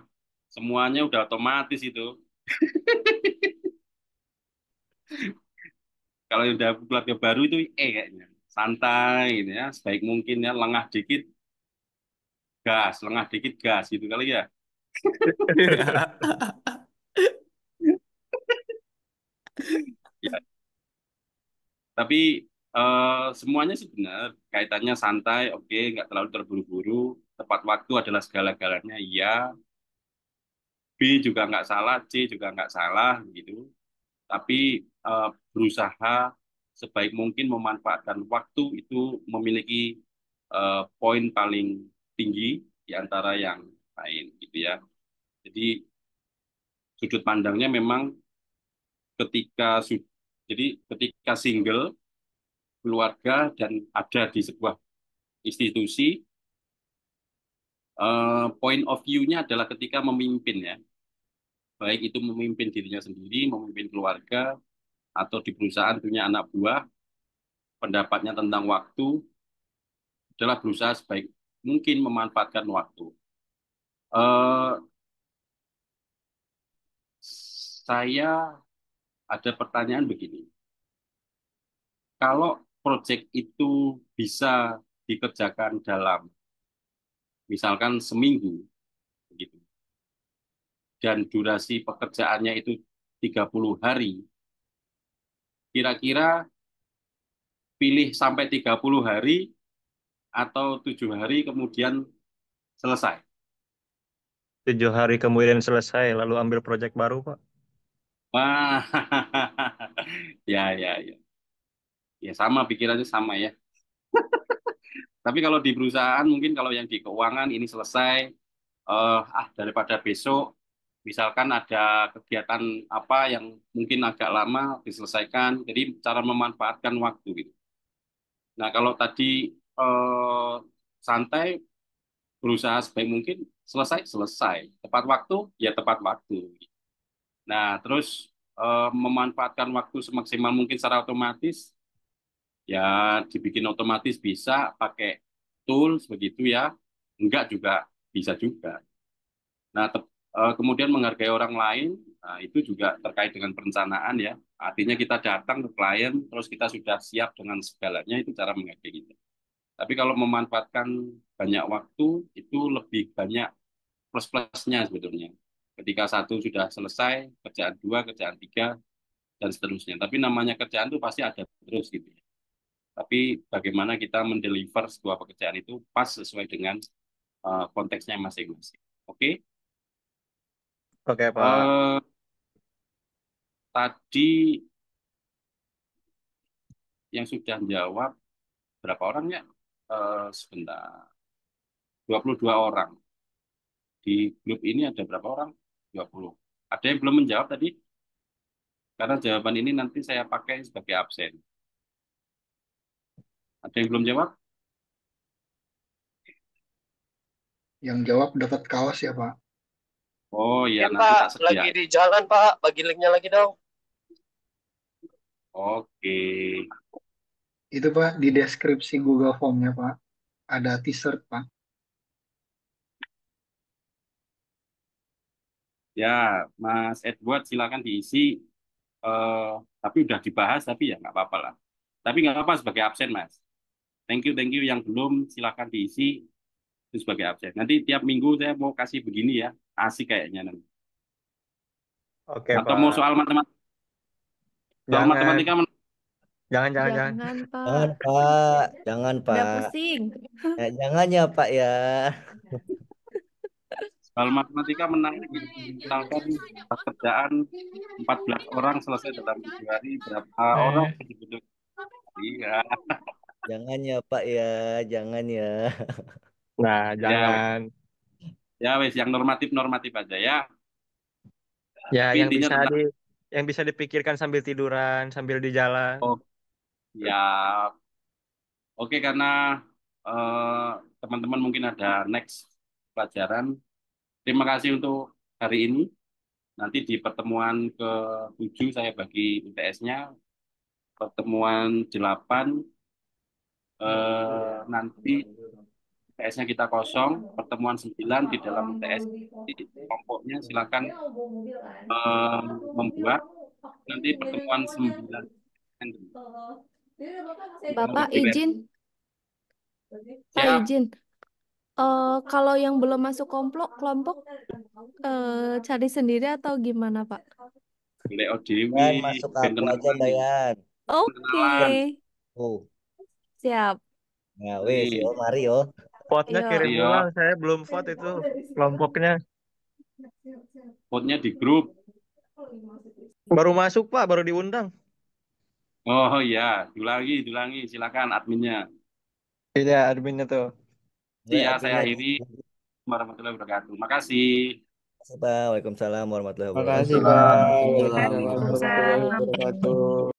semuanya udah otomatis itu. Kalau udah keluarga baru itu kayaknya santai gitu ya, sebaik mungkin ya, lengah dikit gas, lengah dikit gas gitu kali ya. Ya, tapi semuanya sih benar, kaitannya santai, oke, nggak terlalu terburu-buru, tepat waktu adalah segala-galanya, iya. B juga nggak salah, C juga nggak salah gitu. Tapi berusaha sebaik mungkin memanfaatkan waktu itu memiliki poin paling tinggi di antara yang lain gitu ya. Jadi sudut pandangnya memang ketika jadi ketika single, keluarga, dan ada di sebuah institusi, point of view-nya adalah ketika memimpin ya, baik itu memimpin dirinya sendiri, memimpin keluarga, atau di perusahaan punya anak buah, pendapatnya tentang waktu adalah berusaha sebaik mungkin memanfaatkan waktu. Eh, saya ada pertanyaan begini, kalau proyek itu bisa dikerjakan dalam misalkan seminggu, begitu, dan durasi pekerjaannya itu 30 hari, kira-kira pilih sampai 30 hari atau 7 hari kemudian selesai? 7 hari kemudian selesai, lalu ambil proyek baru, Pak. Wah, ya, ya, ya. Ya sama, pikirannya sama ya. Tapi kalau di perusahaan mungkin kalau yang di keuangan ini selesai, daripada besok misalkan ada kegiatan apa yang mungkin agak lama diselesaikan. Jadi cara memanfaatkan waktu gitu. Nah, kalau tadi santai, berusaha sebaik mungkin selesai selesai. Tepat waktu ya tepat waktu. Nah, terus memanfaatkan waktu semaksimal mungkin secara otomatis, ya dibikin otomatis bisa pakai tools begitu ya. Enggak juga bisa juga. Nah, kemudian menghargai orang lain, nah, itu juga terkait dengan perencanaan ya. Artinya kita datang ke klien, terus kita sudah siap dengan segalanya, itu cara menghargai kita. Tapi kalau memanfaatkan banyak waktu, itu lebih banyak plus-plusnya sebetulnya. Ketika satu sudah selesai, kerjaan dua, kerjaan tiga, dan seterusnya. Tapi namanya kerjaan itu pasti ada terus gitu ya. Tapi bagaimana kita mendeliver sebuah pekerjaan itu pas sesuai dengan konteksnya masing-masing. Oke? Oke, Pak. Eh, Tadi yang sudah menjawab berapa orang ya? Sebentar. 22 orang. Di grup ini ada berapa orang? 20. Ada yang belum menjawab tadi? Karena jawaban ini nanti saya pakai sebagai absen. Ada yang belum jawab? Yang jawab dapat kaos ya, Pak. Oh iya, Ya, nanti Pak, tak lagi sedia. di jalan, Pak. Bagi linknya lagi dong. Oke. Itu, Pak, di deskripsi Google Form-nya, Pak. Ada t-shirt, Pak. Ya, Mas Edward silakan diisi. eh tapi udah dibahas, tapi ya nggak apa-apa lah. Tapi nggak apa-apa sebagai absen, Mas. Thank you yang belum silakan diisi itu sebagai absen. Nanti tiap minggu saya mau kasih begini ya, asik kayaknya nanti. Oke, Atau mau Pak. soal matematika? Soal Jangan, matematika jangan. Jangan, Jangan Pak. Pak, jangan Udah Pak. pusing. Jangan ya Pak ya. soal matematika menarik yang misalkan pekerjaan 14 orang selesai dalam 7 hari, berapa orang yang dibutuhkan? Iya. Jangan ya Pak ya, jangan ya. Nah, Ya, jangan. ya wes yang normatif aja ya. Ya, Tapi yang intinya bisa tentang yang bisa dipikirkan sambil tiduran, sambil di jalan. oh, ya oke karena eh, teman-teman mungkin ada next pelajaran. Terima kasih untuk hari ini. Nanti di pertemuan ke-7 saya bagi UTS-nya. Pertemuan 8 nanti UTS-nya kita kosong. Pertemuan 9 di dalam UTS di kelompoknya silakan membuat. Nanti pertemuan 9 Bapak izin, Pak ya izin. Kalau yang belum masuk kelompok cari sendiri atau gimana, Pak? Leo Dewi Dan masuk ben aku aja kenalan nih. Bayan. Oke, Kenalan. Oh, siap. nah wes yo, mari yo. Vote-nya Ayo. kirim Iya, ulang, saya belum vote itu kelompoknya. vote-nya di grup. Baru masuk, Pak, baru diundang. Oh iya, diulangi. Silakan adminnya. Iya, adminnya tuh. Iya, saya Adminnya. akhiri. Warahmatullahi wabarakatuh. Makasih. Terima kasih Pak. Waalaikumsalam warahmatullahi Makasih, wabarakatuh. Pak. Waalaikumsalam Waalaikumsalam warahmatullahi Waalaikumsalam. wabarakatuh.